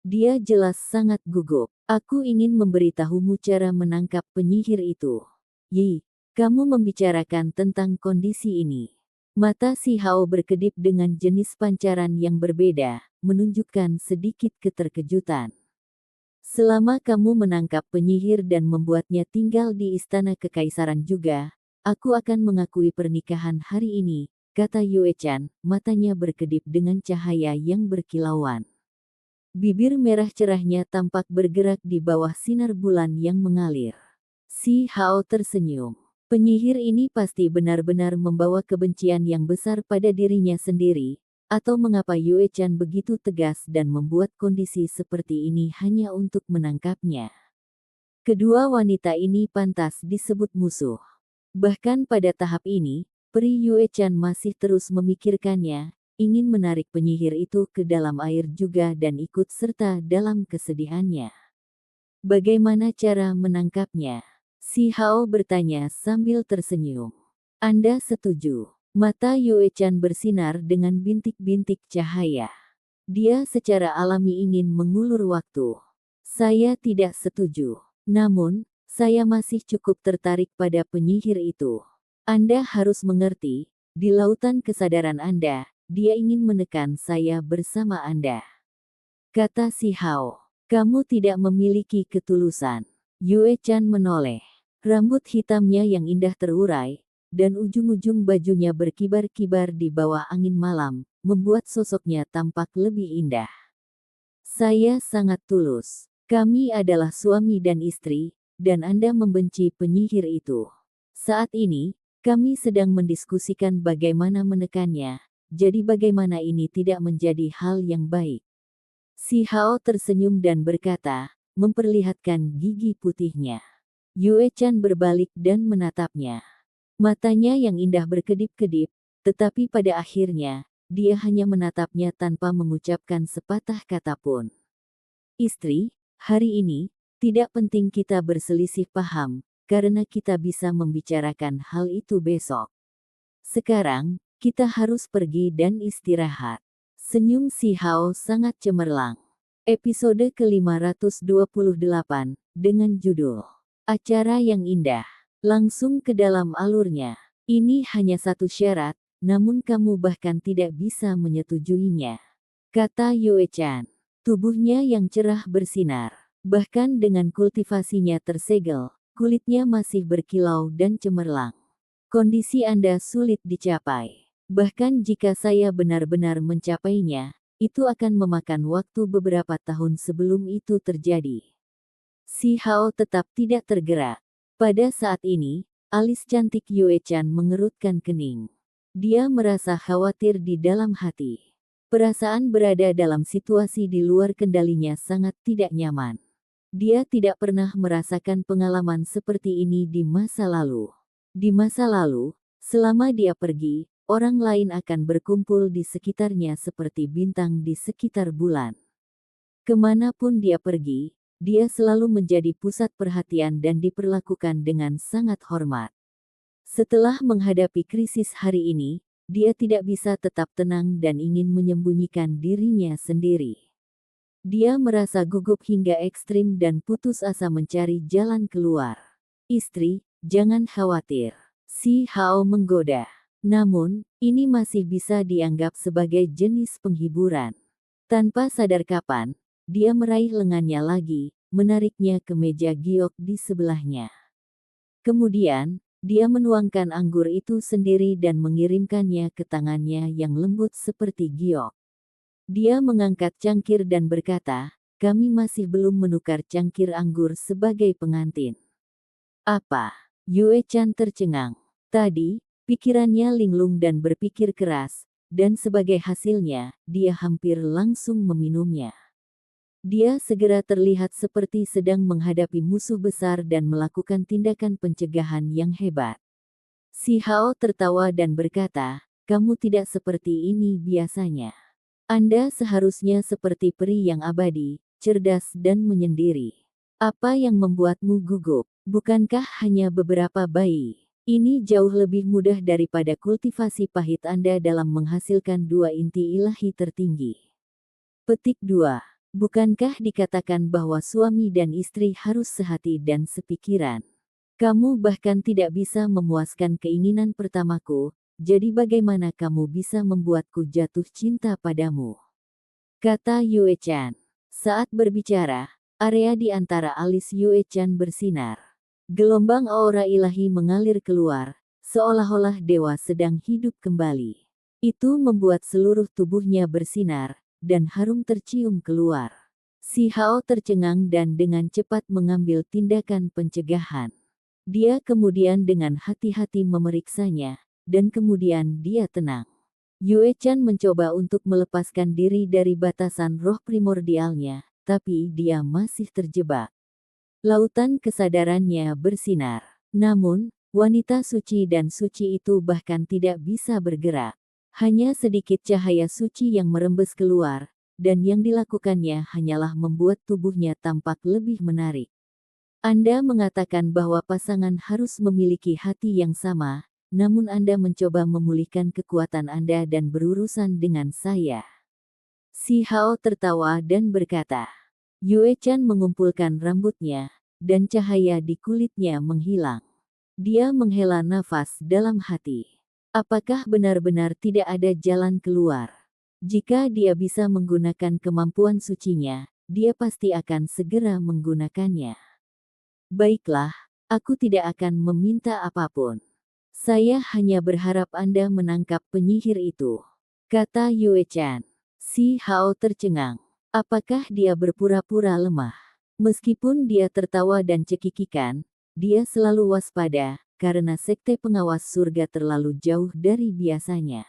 Dia jelas sangat gugup. Aku ingin memberitahumu cara menangkap penyihir itu. Yi, kamu membicarakan tentang kondisi ini. Mata si Hao berkedip dengan jenis pancaran yang berbeda, menunjukkan sedikit keterkejutan. Selama kamu menangkap penyihir dan membuatnya tinggal di istana kekaisaran juga, aku akan mengakui pernikahan hari ini, kata Yue Chan, matanya berkedip dengan cahaya yang berkilauan. Bibir merah cerahnya tampak bergerak di bawah sinar bulan yang mengalir. Si Hao tersenyum. Penyihir ini pasti benar-benar membawa kebencian yang besar pada dirinya sendiri, atau mengapa Yue Chan begitu tegas dan membuat kondisi seperti ini hanya untuk menangkapnya. Kedua wanita ini pantas disebut musuh. Bahkan pada tahap ini, Pri Yue Chan masih terus memikirkannya, ingin menarik penyihir itu ke dalam air juga dan ikut serta dalam kesedihannya. Bagaimana cara menangkapnya? Si Hao bertanya sambil tersenyum. Anda setuju? Mata Yue Chan bersinar dengan bintik-bintik cahaya. Dia secara alami ingin mengulur waktu. Saya tidak setuju. Namun, saya masih cukup tertarik pada penyihir itu. Anda harus mengerti, di lautan kesadaran Anda, dia ingin menekan saya bersama Anda. Kata si Hao, kamu tidak memiliki ketulusan. Yue Chan menoleh. Rambut hitamnya yang indah terurai, dan ujung-ujung bajunya berkibar-kibar di bawah angin malam, membuat sosoknya tampak lebih indah. Saya sangat tulus. Kami adalah suami dan istri, dan Anda membenci penyihir itu. Saat ini, kami sedang mendiskusikan bagaimana menekannya, jadi bagaimana ini tidak menjadi hal yang baik. Si Hao tersenyum dan berkata, memperlihatkan gigi putihnya. Yue Chan berbalik dan menatapnya. Matanya yang indah berkedip-kedip, tetapi pada akhirnya, dia hanya menatapnya tanpa mengucapkan sepatah kata pun. Istri, hari ini, tidak penting kita berselisih paham, karena kita bisa membicarakan hal itu besok. Sekarang, kita harus pergi dan istirahat. Senyum si Hao sangat cemerlang. Episode ke-528, dengan judul Acara yang Indah. Langsung ke dalam alurnya. Ini hanya satu syarat, namun kamu bahkan tidak bisa menyetujuinya. Kata Yue Chan. Tubuhnya yang cerah bersinar. Bahkan dengan kultivasinya tersegel, kulitnya masih berkilau dan cemerlang. Kondisi Anda sulit dicapai. Bahkan jika saya benar-benar mencapainya, itu akan memakan waktu beberapa tahun sebelum itu terjadi. Si Hao tetap tidak tergerak. Pada saat ini, alis cantik Yue Chan mengerutkan kening. Dia merasa khawatir di dalam hati. Perasaan berada dalam situasi di luar kendalinya sangat tidak nyaman. Dia tidak pernah merasakan pengalaman seperti ini di masa lalu. Di masa lalu, selama dia pergi, orang lain akan berkumpul di sekitarnya seperti bintang di sekitar bulan. Kemanapun dia pergi, dia selalu menjadi pusat perhatian dan diperlakukan dengan sangat hormat. Setelah menghadapi krisis hari ini, dia tidak bisa tetap tenang dan ingin menyembunyikan dirinya sendiri. Dia merasa gugup hingga ekstrim dan putus asa mencari jalan keluar. Istri, jangan khawatir. Si Hao menggoda. Namun, ini masih bisa dianggap sebagai jenis penghiburan. Tanpa sadar kapan, dia meraih lengannya lagi, menariknya ke meja giok di sebelahnya. Kemudian, dia menuangkan anggur itu sendiri dan mengirimkannya ke tangannya yang lembut seperti giok. Dia mengangkat cangkir dan berkata, kami masih belum menukar cangkir anggur sebagai pengantin. Apa? Yue Chan tercengang. Tadi, pikirannya linglung dan berpikir keras, dan sebagai hasilnya, dia hampir langsung meminumnya. Dia segera terlihat seperti sedang menghadapi musuh besar dan melakukan tindakan pencegahan yang hebat. Si Hao tertawa dan berkata, kamu tidak seperti ini biasanya. Anda seharusnya seperti peri yang abadi, cerdas dan menyendiri. Apa yang membuatmu gugup? Bukankah hanya beberapa bayi? Ini jauh lebih mudah daripada kultivasi pahit Anda dalam menghasilkan dua inti ilahi tertinggi. Petik 2. Bukankah dikatakan bahwa suami dan istri harus sehati dan sepikiran? Kamu bahkan tidak bisa memuaskan keinginan pertamaku, jadi bagaimana kamu bisa membuatku jatuh cinta padamu? Kata Yue Chan. Saat berbicara, area di antara alis Yue Chan bersinar. Gelombang aura ilahi mengalir keluar, seolah-olah dewa sedang hidup kembali. Itu membuat seluruh tubuhnya bersinar, dan harum tercium keluar. Si Hao tercengang dan dengan cepat mengambil tindakan pencegahan. Dia kemudian dengan hati-hati memeriksanya, dan kemudian dia tenang. Yue Chan mencoba untuk melepaskan diri dari batasan roh primordialnya, tapi dia masih terjebak. Lautan kesadarannya bersinar. Namun, wanita suci dan suci itu bahkan tidak bisa bergerak. Hanya sedikit cahaya suci yang merembes keluar, dan yang dilakukannya hanyalah membuat tubuhnya tampak lebih menarik. Anda mengatakan bahwa pasangan harus memiliki hati yang sama, namun Anda mencoba memulihkan kekuatan Anda dan berurusan dengan saya. Si Hao tertawa dan berkata. Yue Chan mengumpulkan rambutnya, dan cahaya di kulitnya menghilang. Dia menghela nafas dalam hati. Apakah benar-benar tidak ada jalan keluar? Jika dia bisa menggunakan kemampuan sucinya, dia pasti akan segera menggunakannya. Baiklah, aku tidak akan meminta apapun. Saya hanya berharap Anda menangkap penyihir itu, kata Yue Chan. Si Hao tercengang. Apakah dia berpura-pura lemah? Meskipun dia tertawa dan cekikikan, dia selalu waspada, karena sekte pengawas surga terlalu jauh dari biasanya.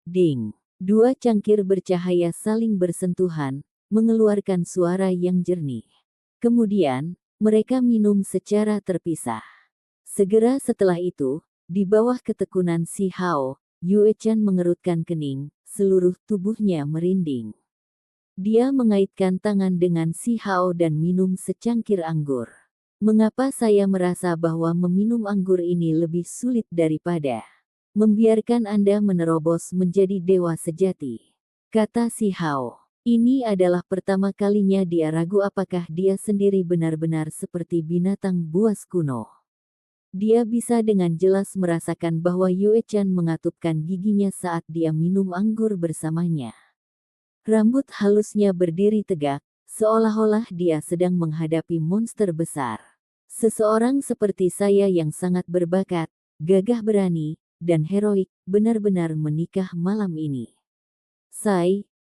Ding! Dua cangkir bercahaya saling bersentuhan, mengeluarkan suara yang jernih. Kemudian, mereka minum secara terpisah. Segera setelah itu, di bawah ketekunan si Hao, Yue Chan mengerutkan kening, seluruh tubuhnya merinding. Dia mengaitkan tangan dengan si Hao dan minum secangkir anggur. Mengapa saya merasa bahwa meminum anggur ini lebih sulit daripada membiarkan Anda menerobos menjadi dewa sejati? Kata si Hao. Ini adalah pertama kalinya dia ragu apakah dia sendiri benar-benar seperti binatang buas kuno. Dia bisa dengan jelas merasakan bahwa Yue Chan mengatupkan giginya saat dia minum anggur bersamanya. Rambut halusnya berdiri tegak, seolah-olah dia sedang menghadapi monster besar. Seseorang seperti saya yang sangat berbakat, gagah berani, dan heroik, benar-benar menikah malam ini.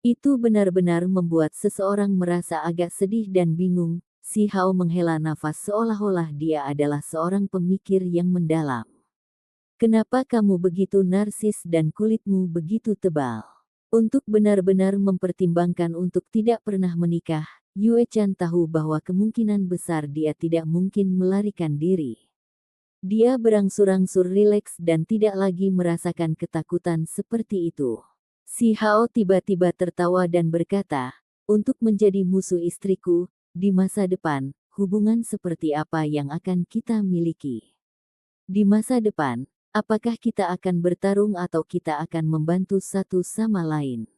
Itu benar-benar membuat seseorang merasa agak sedih dan bingung. Si Hao menghela nafas seolah-olah dia adalah seorang pemikir yang mendalam. Kenapa kamu begitu narsis dan kulitmu begitu tebal? Untuk benar-benar mempertimbangkan untuk tidak pernah menikah, Yue Chan tahu bahwa kemungkinan besar dia tidak mungkin melarikan diri. Dia berangsur-angsur rileks dan tidak lagi merasakan ketakutan seperti itu. Si Hao tiba-tiba tertawa dan berkata, untuk menjadi musuh istriku, di masa depan, hubungan seperti apa yang akan kita miliki? Di masa depan, apakah kita akan bertarung atau kita akan membantu satu sama lain?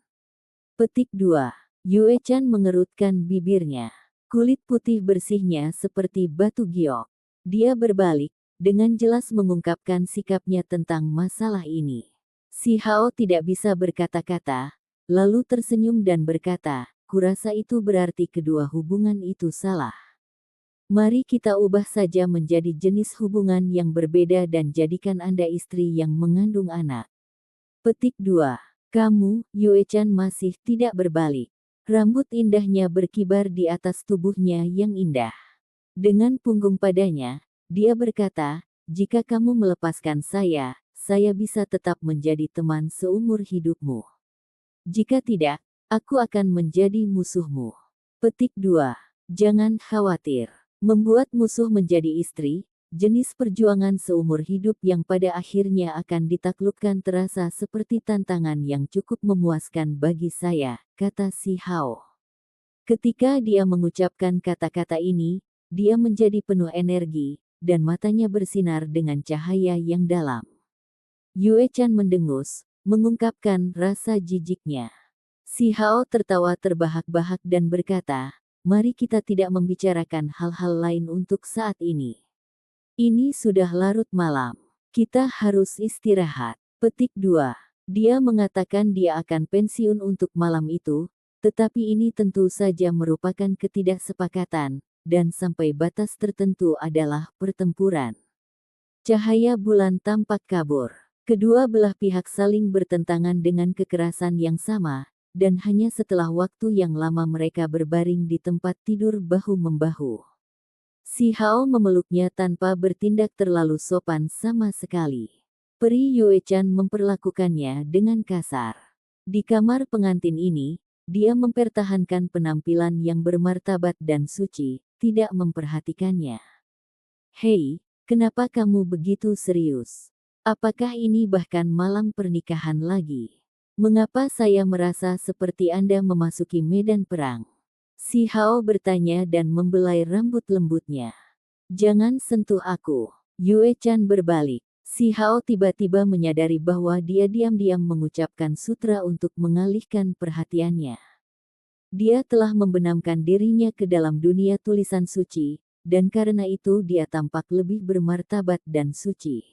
Petik 2. Yue Chan mengerutkan bibirnya. Kulit putih bersihnya seperti batu giok. Dia berbalik, dengan jelas mengungkapkan sikapnya tentang masalah ini. Si Hao tidak bisa berkata-kata, lalu tersenyum dan berkata, kurasa itu berarti kedua hubungan itu salah. Mari kita ubah saja menjadi jenis hubungan yang berbeda dan jadikan Anda istri yang mengandung anak. Petik 2. Kamu, Yue Chan masih tidak berbalik. Rambut indahnya berkibar di atas tubuhnya yang indah. Dengan punggung padanya, dia berkata, jika kamu melepaskan saya bisa tetap menjadi teman seumur hidupmu. Jika tidak, aku akan menjadi musuhmu. Petik 2. Jangan khawatir. Membuat musuh menjadi istri, jenis perjuangan seumur hidup yang pada akhirnya akan ditaklukkan terasa seperti tantangan yang cukup memuaskan bagi saya, kata si Hao. Ketika dia mengucapkan kata-kata ini, dia menjadi penuh energi, dan matanya bersinar dengan cahaya yang dalam. Yue Chan mendengus, mengungkapkan rasa jijiknya. Si Hao tertawa terbahak-bahak dan berkata, "Mari kita tidak membicarakan hal-hal lain untuk saat ini. Ini sudah larut malam. Kita harus istirahat." Petik 2. Dia mengatakan dia akan pensiun untuk malam itu, tetapi ini tentu saja merupakan ketidaksepakatan, dan sampai batas tertentu adalah pertempuran. Cahaya bulan tampak kabur. Kedua belah pihak saling bertentangan dengan kekerasan yang sama, dan hanya setelah waktu yang lama mereka berbaring di tempat tidur bahu-membahu. Si Hao memeluknya tanpa bertindak terlalu sopan sama sekali. Peri Yue Chan memperlakukannya dengan kasar. Di kamar pengantin ini, dia mempertahankan penampilan yang bermartabat dan suci, tidak memperhatikannya. "Hei, kenapa kamu begitu serius? Apakah ini bahkan malam pernikahan lagi? Mengapa saya merasa seperti Anda memasuki medan perang?" Si Hao bertanya dan membelai rambut lembutnya. "Jangan sentuh aku." Yue Chan berbalik. Si Hao tiba-tiba menyadari bahwa dia diam-diam mengucapkan sutra untuk mengalihkan perhatiannya. Dia telah membenamkan dirinya ke dalam dunia tulisan suci, dan karena itu dia tampak lebih bermartabat dan suci.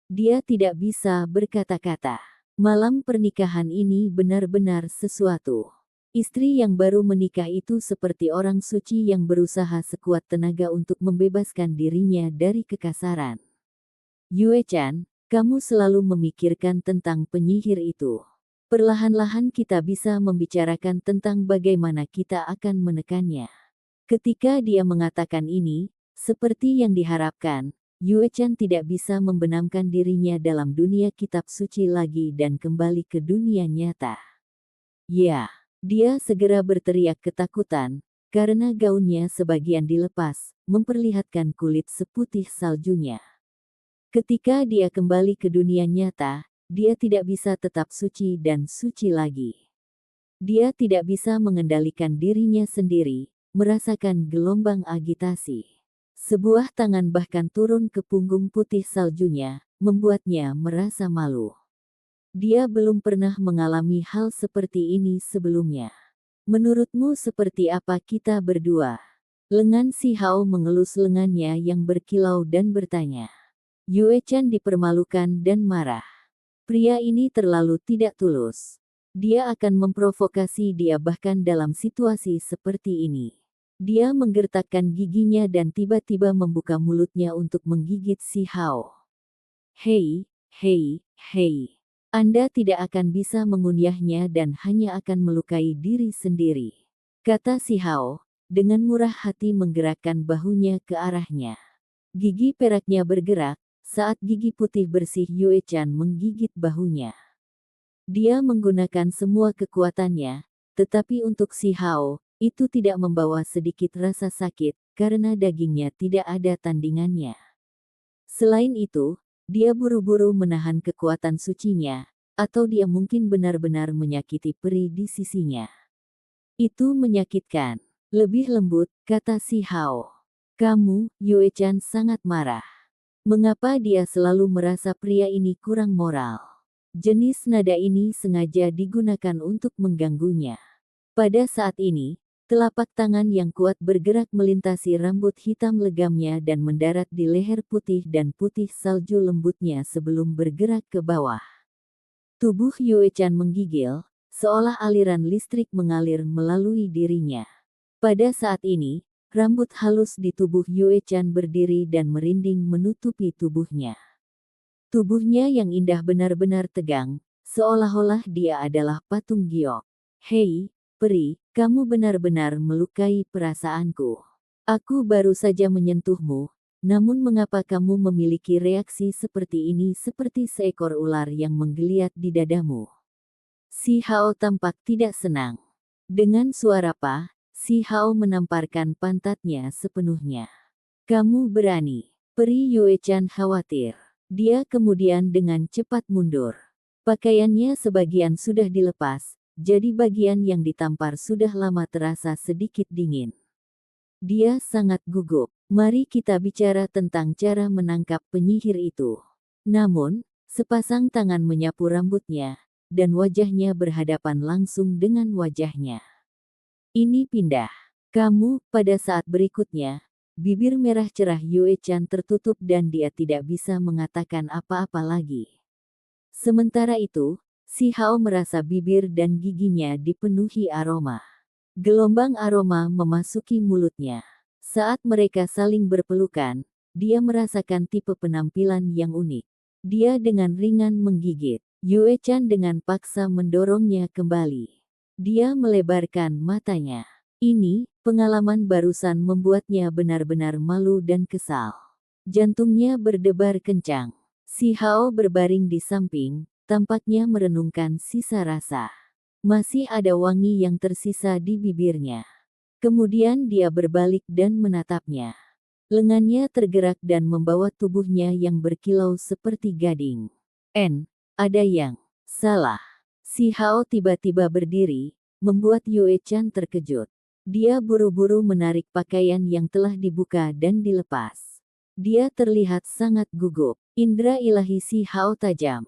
Dia tidak bisa berkata-kata. Malam pernikahan ini benar-benar sesuatu. Istri yang baru menikah itu seperti orang suci yang berusaha sekuat tenaga untuk membebaskan dirinya dari kekasaran. "Yue Chan, kamu selalu memikirkan tentang penyihir itu. Perlahan-lahan kita bisa membicarakan tentang bagaimana kita akan menekannya." Ketika dia mengatakan ini, seperti yang diharapkan, Yue Chan tidak bisa membenamkan dirinya dalam dunia kitab suci lagi dan kembali ke dunia nyata. Ya. Dia segera berteriak ketakutan, karena gaunnya sebagian dilepas, memperlihatkan kulit seputih saljunya. Ketika dia kembali ke dunia nyata, dia tidak bisa tetap suci dan suci lagi. Dia tidak bisa mengendalikan dirinya sendiri, merasakan gelombang agitasi. Sebuah tangan bahkan turun ke punggung putih saljunya, membuatnya merasa malu. Dia belum pernah mengalami hal seperti ini sebelumnya. "Menurutmu seperti apa kita berdua?" Lengan si Hao mengelus lengannya yang berkilau dan bertanya. Yue Chan dipermalukan dan marah. Pria ini terlalu tidak tulus. Dia akan memprovokasi dia bahkan dalam situasi seperti ini. Dia menggertakkan giginya dan tiba-tiba membuka mulutnya untuk menggigit si Hao. "Hei, hei, hei. Anda tidak akan bisa mengunyahnya dan hanya akan melukai diri sendiri," kata si Hao, dengan murah hati menggerakkan bahunya ke arahnya. Gigi peraknya bergerak, saat gigi putih bersih Yue Chan menggigit bahunya. Dia menggunakan semua kekuatannya, tetapi untuk si Hao, itu tidak membawa sedikit rasa sakit, karena dagingnya tidak ada tandingannya. Selain itu, dia buru-buru menahan kekuatan sucinya, atau dia mungkin benar-benar menyakiti peri di sisinya. "Itu menyakitkan." Lebih lembut, kata si Hao. "Kamu," Yue Chan sangat marah. Mengapa dia selalu merasa pria ini kurang moral? Jenis nada ini sengaja digunakan untuk mengganggunya. Pada saat ini, telapak tangan yang kuat bergerak melintasi rambut hitam legamnya dan mendarat di leher putih dan putih salju lembutnya sebelum bergerak ke bawah. Tubuh Yue Chan menggigil, seolah aliran listrik mengalir melalui dirinya. Pada saat ini, rambut halus di tubuh Yue Chan berdiri dan merinding menutupi tubuhnya. Tubuhnya yang indah benar-benar tegang, seolah-olah dia adalah patung giok. "Hei, peri, kamu benar-benar melukai perasaanku. Aku baru saja menyentuhmu, namun mengapa kamu memiliki reaksi seperti ini seperti seekor ular yang menggeliat di dadamu?" Si Hao tampak tidak senang. Dengan suara si Hao menamparkan pantatnya sepenuhnya. "Kamu berani Peri Yue-chan khawatir. Dia kemudian dengan cepat mundur. Pakaiannya sebagian sudah dilepas, jadi bagian yang ditampar sudah lama terasa sedikit dingin. Dia sangat gugup. Mari kita bicara tentang cara menangkap penyihir itu. Namun, sepasang tangan menyapu rambutnya, dan wajahnya berhadapan langsung dengan wajahnya. Ini pindah. Kamu, pada saat berikutnya, bibir merah cerah Yue-chan tertutup dan dia tidak bisa mengatakan apa-apa lagi. Sementara itu, si Hao merasa bibir dan giginya dipenuhi aroma. Gelombang aroma memasuki mulutnya. Saat mereka saling berpelukan, dia merasakan tipe penampilan yang unik. Dia dengan ringan menggigit. Yue-chan dengan paksa mendorongnya kembali. Dia melebarkan matanya. Ini, pengalaman barusan membuatnya benar-benar malu dan kesal. Jantungnya berdebar kencang. Si Hao berbaring di samping, tampaknya merenungkan sisa rasa. Masih ada wangi yang tersisa di bibirnya. Kemudian dia berbalik dan menatapnya. Lengannya tergerak dan membawa tubuhnya yang berkilau seperti gading. Ada yang salah. Si Hao tiba-tiba berdiri, membuat Yue-chan terkejut. Dia buru-buru menarik pakaian yang telah dibuka dan dilepas. Dia terlihat sangat gugup. Indra ilahi si Hao tajam.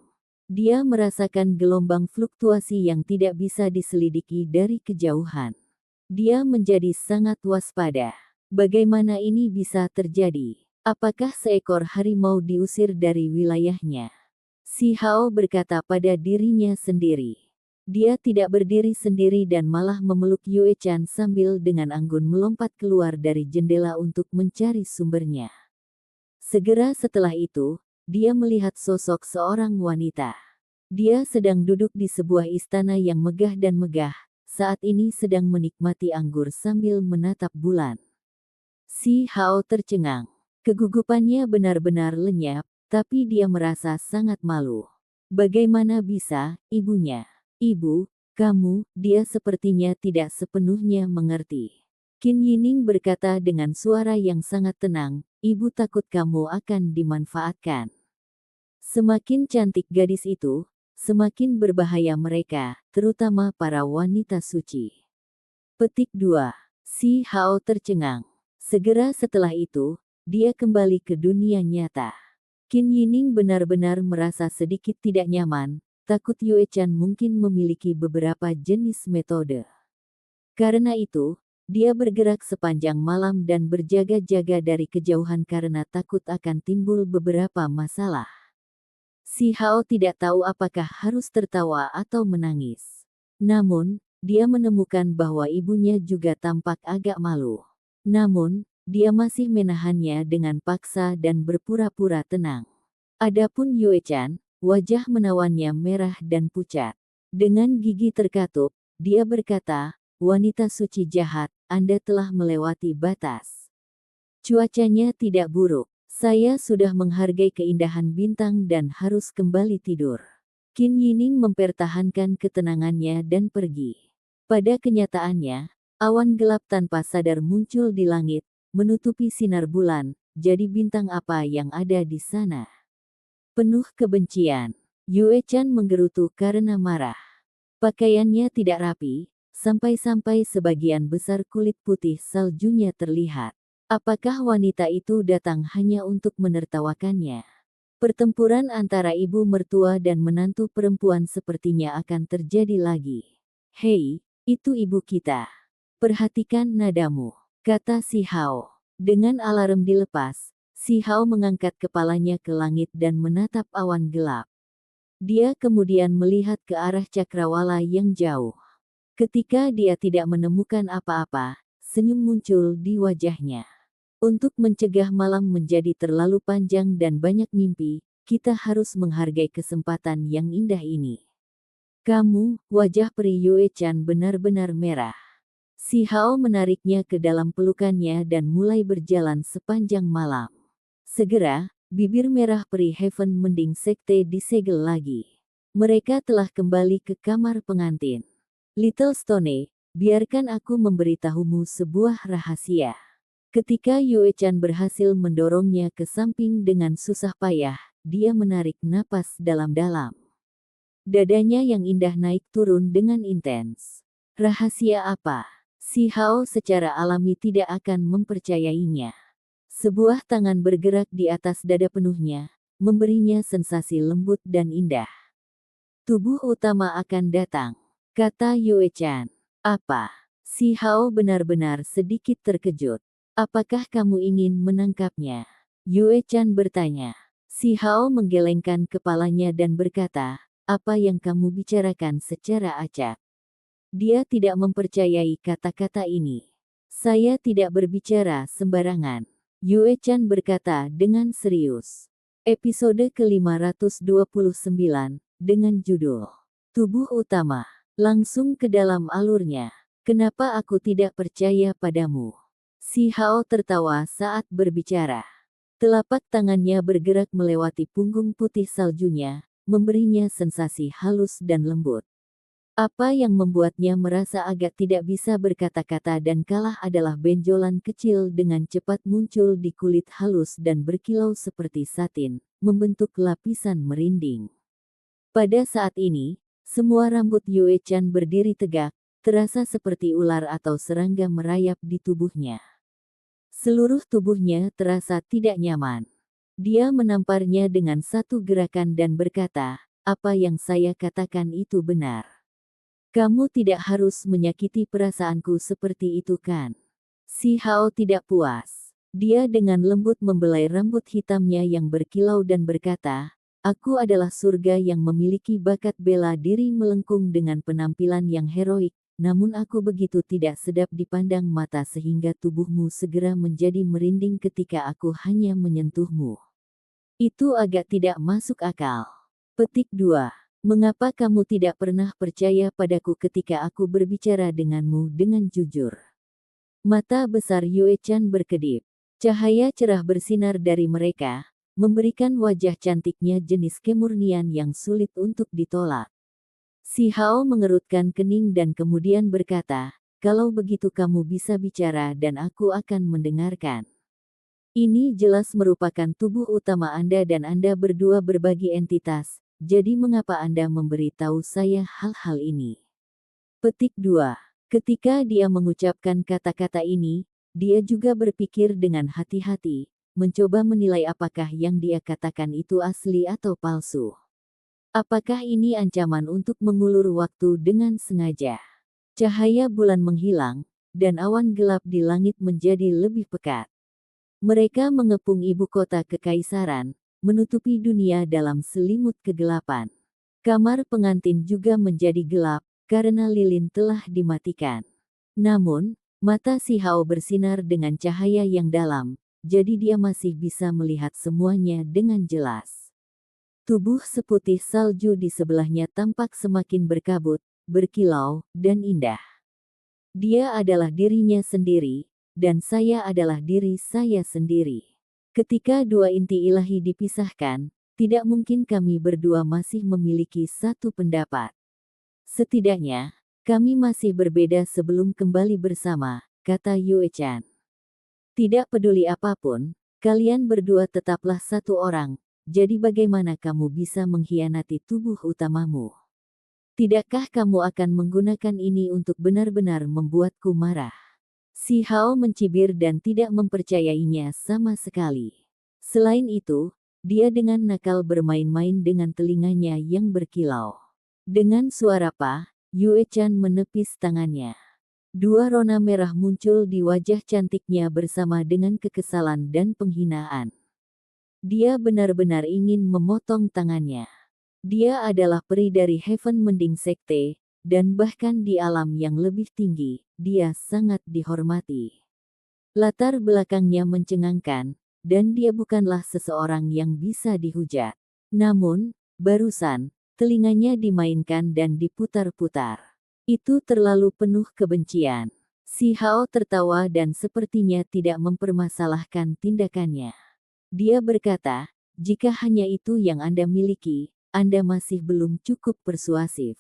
Dia merasakan gelombang fluktuasi yang tidak bisa diselidiki dari kejauhan. Dia menjadi sangat waspada. Bagaimana ini bisa terjadi? Apakah seekor harimau diusir dari wilayahnya? Si Hao berkata pada dirinya sendiri. Dia tidak berdiri sendiri dan malah memeluk Yue-chan sambil dengan anggun melompat keluar dari jendela untuk mencari sumbernya. Segera setelah itu, dia melihat sosok seorang wanita. Dia sedang duduk di sebuah istana yang megah dan megah, saat ini sedang menikmati anggur sambil menatap bulan. Si Hao tercengang. Kegugupannya benar-benar lenyap, tapi dia merasa sangat malu. Bagaimana bisa, ibunya? Ibu, kamu, dia sepertinya tidak sepenuhnya mengerti. Qin Yining berkata dengan suara yang sangat tenang, ibu takut kamu akan dimanfaatkan. Semakin cantik gadis itu, semakin berbahaya mereka, terutama para wanita suci. Petik 2. Si Hao tercengang. Segera setelah itu, dia kembali ke dunia nyata. Qin Yining benar-benar merasa sedikit tidak nyaman, takut Yue-chan mungkin memiliki beberapa jenis metode. Karena itu, dia bergerak sepanjang malam dan berjaga-jaga dari kejauhan karena takut akan timbul beberapa masalah. Si Hao tidak tahu apakah harus tertawa atau menangis. Namun, dia menemukan bahwa ibunya juga tampak agak malu. Namun, dia masih menahannya dengan paksa dan berpura-pura tenang. Adapun Yue-chan, wajah menawannya merah dan pucat. Dengan gigi terkatup, dia berkata, wanita suci jahat, Anda telah melewati batas. Cuacanya tidak buruk. Saya sudah menghargai keindahan bintang dan harus kembali tidur. Qin Yining mempertahankan ketenangannya dan pergi. Pada kenyataannya, awan gelap tanpa sadar muncul di langit, menutupi sinar bulan, jadi bintang apa yang ada di sana? Penuh kebencian. Yue-chan menggerutu karena marah. Pakaiannya tidak rapi, sampai-sampai sebagian besar kulit putih saljunya terlihat. Apakah wanita itu datang hanya untuk menertawakannya? Pertempuran antara ibu mertua dan menantu perempuan sepertinya akan terjadi lagi. Hei, itu ibu kita. Perhatikan nadamu, kata si Hao. Dengan alarm dilepas, si Hao mengangkat kepalanya ke langit dan menatap awan gelap. Dia kemudian melihat ke arah cakrawala yang jauh. Ketika dia tidak menemukan apa-apa, senyum muncul di wajahnya. Untuk mencegah malam menjadi terlalu panjang dan banyak mimpi, kita harus menghargai kesempatan yang indah ini. Kamu, wajah peri Yue-chan benar-benar merah. Si Hao menariknya ke dalam pelukannya dan mulai berjalan sepanjang malam. Segera, bibir merah peri Heaven Mending Sekte disegel lagi. Mereka telah kembali ke kamar pengantin. Little Stone, biarkan aku memberitahumu sebuah rahasia. Ketika Yue Chan berhasil mendorongnya ke samping dengan susah payah, dia menarik napas dalam-dalam. Dadanya yang indah naik turun dengan intens. Rahasia apa? Si Hao secara alami tidak akan mempercayainya. Sebuah tangan bergerak di atas dada penuhnya, memberinya sensasi lembut dan indah. Tubuh utama akan datang, kata Yue Chan. Apa? Si Hao benar-benar sedikit terkejut. Apakah kamu ingin menangkapnya? Yue Chan bertanya. Si Hao menggelengkan kepalanya dan berkata, apa yang kamu bicarakan secara acak? Dia tidak mempercayai kata-kata ini. Saya tidak berbicara sembarangan. Yue Chan berkata dengan serius. Episode ke-529, dengan judul Tubuh Utama. Langsung ke dalam alurnya. Kenapa aku tidak percaya padamu? Si Hao tertawa saat berbicara. Telapak tangannya bergerak melewati punggung putih saljunya, memberinya sensasi halus dan lembut. Apa yang membuatnya merasa agak tidak bisa berkata-kata dan kalah adalah benjolan kecil dengan cepat muncul di kulit halus dan berkilau seperti satin, membentuk lapisan merinding. Pada saat ini, semua rambut Yue Chan berdiri tegak, terasa seperti ular atau serangga merayap di tubuhnya. Seluruh tubuhnya terasa tidak nyaman. Dia menamparnya dengan satu gerakan dan berkata, apa yang saya katakan itu benar. Kamu tidak harus menyakiti perasaanku seperti itu kan? Si Hao tidak puas. Dia dengan lembut membelai rambut hitamnya yang berkilau dan berkata, aku adalah surga yang memiliki bakat bela diri melengkung dengan penampilan yang heroik. Namun aku begitu tidak sedap dipandang mata sehingga tubuhmu segera menjadi merinding ketika aku hanya menyentuhmu. Itu agak tidak masuk akal. Petik 2. Mengapa kamu tidak pernah percaya padaku ketika aku berbicara denganmu dengan jujur? Mata besar Yue Chan berkedip. Cahaya cerah bersinar dari mereka, memberikan wajah cantiknya jenis kemurnian yang sulit untuk ditolak. Si Hao mengerutkan kening dan kemudian berkata, kalau begitu kamu bisa bicara dan aku akan mendengarkan. Ini jelas merupakan tubuh utama Anda dan Anda berdua berbagi entitas, jadi mengapa Anda memberi tahu saya hal-hal ini? Petik 2. Ketika dia mengucapkan kata-kata ini, dia juga berpikir dengan hati-hati, mencoba menilai apakah yang dia katakan itu asli atau palsu. Apakah ini ancaman untuk mengulur waktu dengan sengaja? Cahaya bulan menghilang, dan awan gelap di langit menjadi lebih pekat. Mereka mengepung ibu kota kekaisaran, menutupi dunia dalam selimut kegelapan. Kamar pengantin juga menjadi gelap, karena lilin telah dimatikan. Namun, mata si Hao bersinar dengan cahaya yang dalam, jadi dia masih bisa melihat semuanya dengan jelas. Tubuh seputih salju di sebelahnya tampak semakin berkabut, berkilau, dan indah. Dia adalah dirinya sendiri, dan saya adalah diri saya sendiri. Ketika dua inti ilahi dipisahkan, tidak mungkin kami berdua masih memiliki satu pendapat. Setidaknya, kami masih berbeda sebelum kembali bersama, kata Yue Chan. Tidak peduli apapun, kalian berdua tetaplah satu orang. Jadi bagaimana kamu bisa mengkhianati tubuh utamamu? Tidakkah kamu akan menggunakan ini untuk benar-benar membuatku marah? Si Hao mencibir dan tidak mempercayainya sama sekali. Selain itu, dia dengan nakal bermain-main dengan telinganya yang berkilau. Dengan suara pa, Yue Chan menepis tangannya. Dua rona merah muncul di wajah cantiknya bersama dengan kekesalan dan penghinaan. Dia benar-benar ingin memotong tangannya. Dia adalah peri dari Heaven Mending Sekte, dan bahkan di alam yang lebih tinggi, dia sangat dihormati. Latar belakangnya mencengangkan, dan dia bukanlah seseorang yang bisa dihujat. Namun, barusan, telinganya dimainkan dan diputar-putar. Itu terlalu penuh kebencian. Si Hao tertawa dan sepertinya tidak mempermasalahkan tindakannya. Dia berkata, jika hanya itu yang Anda miliki, Anda masih belum cukup persuasif.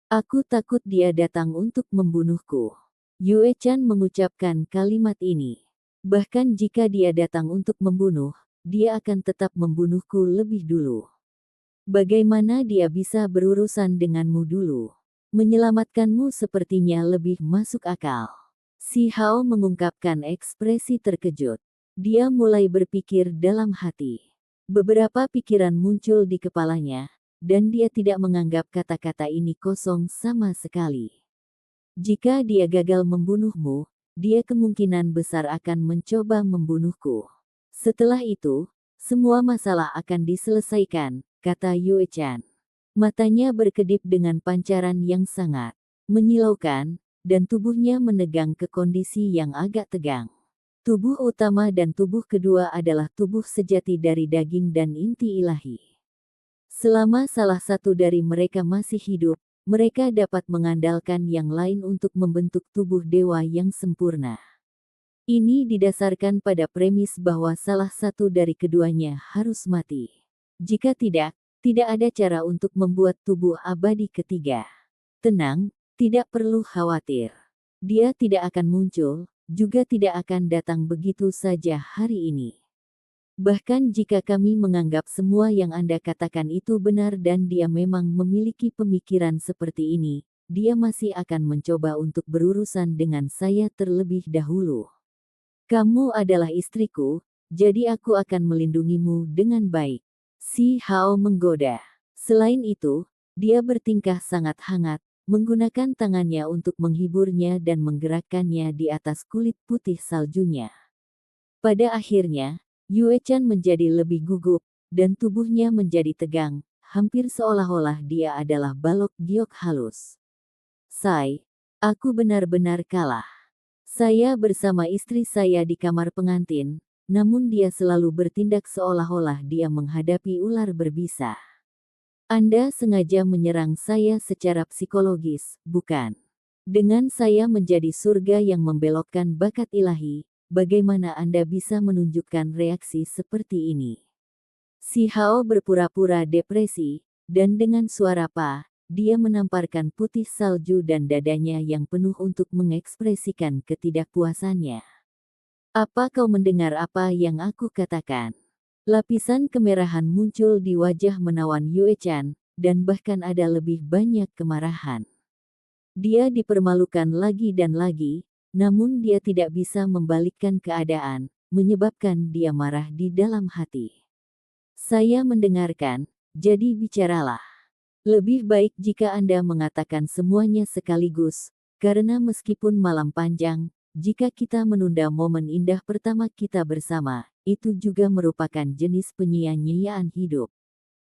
Aku takut dia datang untuk membunuhku. Yue Chan mengucapkan kalimat ini. Bahkan jika dia datang untuk membunuh, dia akan tetap membunuhku lebih dulu. Bagaimana dia bisa berurusan denganmu dulu? Menyelamatkanmu sepertinya lebih masuk akal. Si Hao mengungkapkan ekspresi terkejut. Dia mulai berpikir dalam hati. Beberapa pikiran muncul di kepalanya, dan dia tidak menganggap kata-kata ini kosong sama sekali. Jika dia gagal membunuhmu, dia kemungkinan besar akan mencoba membunuhku. Setelah itu, semua masalah akan diselesaikan, kata Yue Chan. Matanya berkedip dengan pancaran yang sangat menyilaukan, dan tubuhnya menegang ke kondisi yang agak tegang. Tubuh utama dan tubuh kedua adalah tubuh sejati dari daging dan inti ilahi. Selama salah satu dari mereka masih hidup, mereka dapat mengandalkan yang lain untuk membentuk tubuh dewa yang sempurna. Ini didasarkan pada premis bahwa salah satu dari keduanya harus mati. Jika tidak, tidak ada cara untuk membuat tubuh abadi ketiga. Tenang, tidak perlu khawatir. Dia tidak akan muncul, juga tidak akan datang begitu saja hari ini. Bahkan jika kami menganggap semua yang Anda katakan itu benar dan dia memang memiliki pemikiran seperti ini, dia masih akan mencoba untuk berurusan dengan saya terlebih dahulu. Kamu adalah istriku, jadi aku akan melindungimu dengan baik. Si Hao menggoda. Selain itu, dia bertingkah sangat hangat, menggunakan tangannya untuk menghiburnya dan menggerakkannya di atas kulit putih saljunya. Pada akhirnya, Yue Chan menjadi lebih gugup, dan tubuhnya menjadi tegang, hampir seolah-olah dia adalah balok giok halus. Sai, aku benar-benar kalah. Saya bersama istri saya di kamar pengantin, namun dia selalu bertindak seolah-olah dia menghadapi ular berbisa. Anda sengaja menyerang saya secara psikologis, bukan? Dengan saya menjadi surga yang membelokkan bakat ilahi, bagaimana Anda bisa menunjukkan reaksi seperti ini? Si Hao berpura-pura depresi, dan dengan suara dia menamparkan putih salju dan dadanya yang penuh untuk mengekspresikan ketidakpuasannya. Apa kau mendengar apa yang aku katakan? Lapisan kemerahan muncul di wajah menawan Yue Chan, dan bahkan ada lebih banyak kemarahan. Dia dipermalukan lagi dan lagi, namun dia tidak bisa membalikkan keadaan, menyebabkan dia marah di dalam hati. Saya mendengarkan, jadi bicaralah. Lebih baik jika Anda mengatakan semuanya sekaligus, karena meskipun malam panjang, jika kita menunda momen indah pertama kita bersama, itu juga merupakan jenis penyia-nyiaan hidup.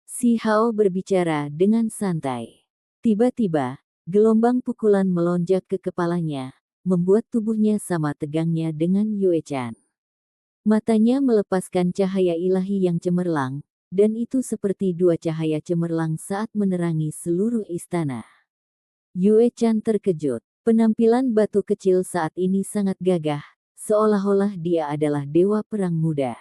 Si Hao berbicara dengan santai. Tiba-tiba, gelombang pukulan melonjak ke kepalanya, membuat tubuhnya sama tegangnya dengan Yue Chan. Matanya melepaskan cahaya ilahi yang cemerlang, dan itu seperti dua cahaya cemerlang saat menerangi seluruh istana. Yue Chan terkejut. Penampilan batu kecil saat ini sangat gagah, seolah-olah dia adalah dewa perang muda.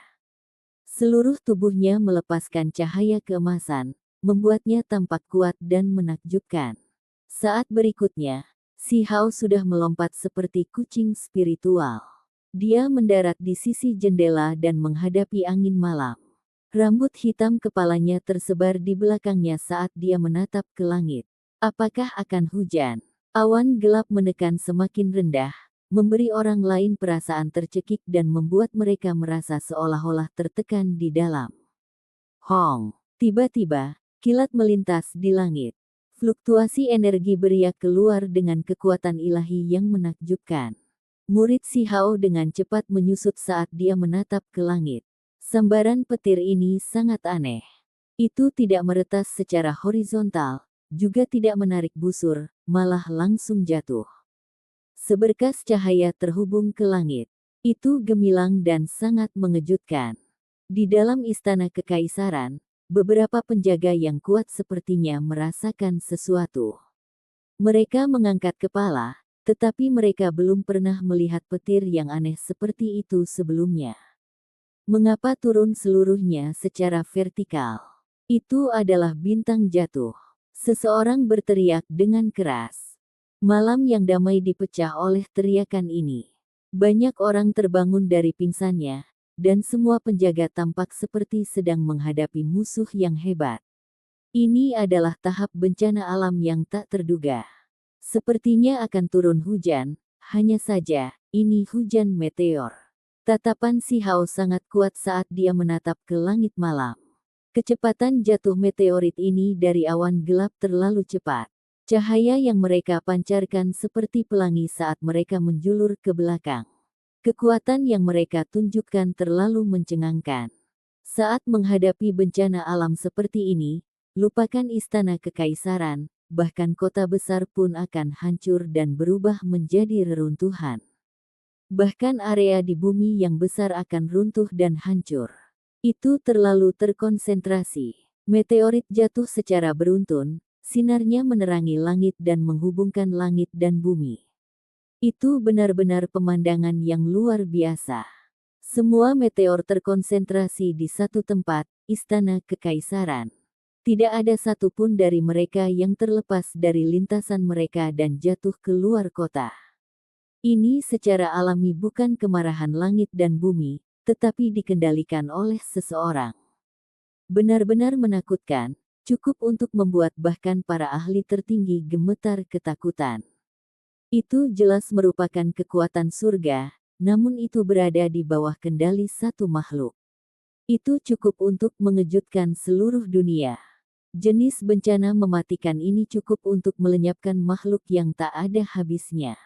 Seluruh tubuhnya melepaskan cahaya keemasan, membuatnya tampak kuat dan menakjubkan. Saat berikutnya, si Hao sudah melompat seperti kucing spiritual. Dia mendarat di sisi jendela dan menghadapi angin malam. Rambut hitam kepalanya tersebar di belakangnya saat dia menatap ke langit. Apakah akan hujan? Awan gelap menekan semakin rendah, memberi orang lain perasaan tercekik dan membuat mereka merasa seolah-olah tertekan di dalam. Hong! Tiba-tiba, kilat melintas di langit. Fluktuasi energi beriak keluar dengan kekuatan ilahi yang menakjubkan. Murid si Hao dengan cepat menyusut saat dia menatap ke langit. Sambaran petir ini sangat aneh. Itu tidak meretas secara horizontal, juga tidak menarik busur, malah langsung jatuh. Seberkas cahaya terhubung ke langit. Itu gemilang dan sangat mengejutkan. Di dalam istana kekaisaran, beberapa penjaga yang kuat sepertinya merasakan sesuatu. Mereka mengangkat kepala, tetapi mereka belum pernah melihat petir yang aneh seperti itu sebelumnya. Mengapa turun seluruhnya secara vertikal? Itu adalah bintang jatuh. Seseorang berteriak dengan keras. Malam yang damai dipecah oleh teriakan ini. Banyak orang terbangun dari pingsannya, dan semua penjaga tampak seperti sedang menghadapi musuh yang hebat. Ini adalah tahap bencana alam yang tak terduga. Sepertinya akan turun hujan, hanya saja, ini hujan meteor. Tatapan Si Hao sangat kuat saat dia menatap ke langit malam. Kecepatan jatuh meteorit ini dari awan gelap terlalu cepat. Cahaya yang mereka pancarkan seperti pelangi saat mereka menjulur ke belakang. Kekuatan yang mereka tunjukkan terlalu mencengangkan. Saat menghadapi bencana alam seperti ini, lupakan istana kekaisaran, bahkan kota besar pun akan hancur dan berubah menjadi reruntuhan. Bahkan area di bumi yang besar akan runtuh dan hancur. Itu terlalu terkonsentrasi. Meteorit jatuh secara beruntun, sinarnya menerangi langit dan menghubungkan langit dan bumi. Itu benar-benar pemandangan yang luar biasa. Semua meteor terkonsentrasi di satu tempat, istana kekaisaran. Tidak ada satupun dari mereka yang terlepas dari lintasan mereka dan jatuh ke luar kota. Ini secara alami bukan kemarahan langit dan bumi, tetapi dikendalikan oleh seseorang. Benar-benar menakutkan, cukup untuk membuat bahkan para ahli tertinggi gemetar ketakutan. Itu jelas merupakan kekuatan surga, namun itu berada di bawah kendali satu makhluk. Itu cukup untuk mengejutkan seluruh dunia. Jenis bencana mematikan ini cukup untuk melenyapkan makhluk yang tak ada habisnya.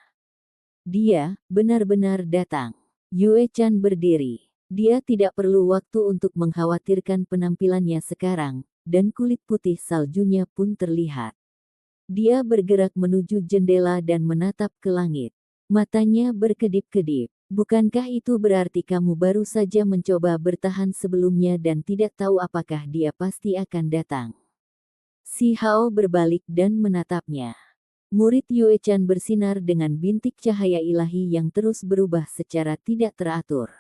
Dia benar-benar datang. Yue Chan berdiri. Dia tidak perlu waktu untuk mengkhawatirkan penampilannya sekarang, dan kulit putih saljunya pun terlihat. Dia bergerak menuju jendela dan menatap ke langit. Matanya berkedip-kedip. Bukankah itu berarti kamu baru saja mencoba bertahan sebelumnya dan tidak tahu apakah dia pasti akan datang? Si Hao berbalik dan menatapnya. Murid Yue Chan bersinar dengan bintik cahaya ilahi yang terus berubah secara tidak teratur.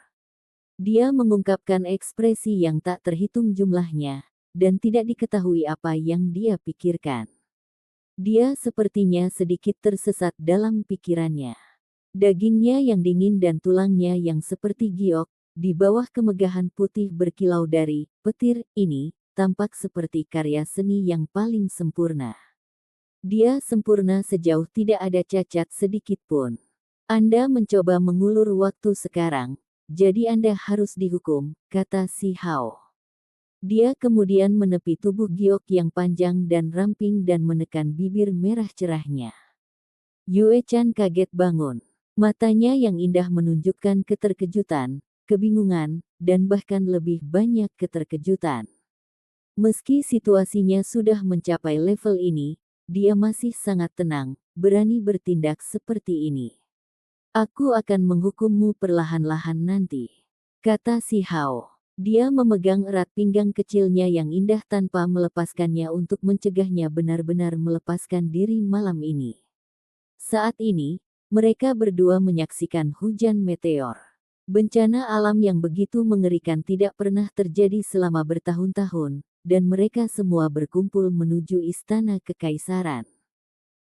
Dia mengungkapkan ekspresi yang tak terhitung jumlahnya, dan tidak diketahui apa yang dia pikirkan. Dia sepertinya sedikit tersesat dalam pikirannya. Dagingnya yang dingin dan tulangnya yang seperti giok, di bawah kemegahan putih berkilau dari petir ini, tampak seperti karya seni yang paling sempurna. Dia sempurna sejauh tidak ada cacat sedikit pun. Anda mencoba mengulur waktu sekarang, jadi Anda harus dihukum, kata Si Hao. Dia kemudian menepi tubuh giok yang panjang dan ramping dan menekan bibir merah cerahnya. Yue Chan kaget bangun. Matanya yang indah menunjukkan keterkejutan, kebingungan, dan bahkan lebih banyak keterkejutan. Meski situasinya sudah mencapai level ini, dia masih sangat tenang, berani bertindak seperti ini. Aku akan menghukummu perlahan-lahan nanti, kata Si Hao. Dia memegang erat pinggang kecilnya yang indah tanpa melepaskannya untuk mencegahnya benar-benar melepaskan diri malam ini. Saat ini, mereka berdua menyaksikan hujan meteor. Bencana alam yang begitu mengerikan tidak pernah terjadi selama bertahun-tahun, dan mereka semua berkumpul menuju istana kekaisaran.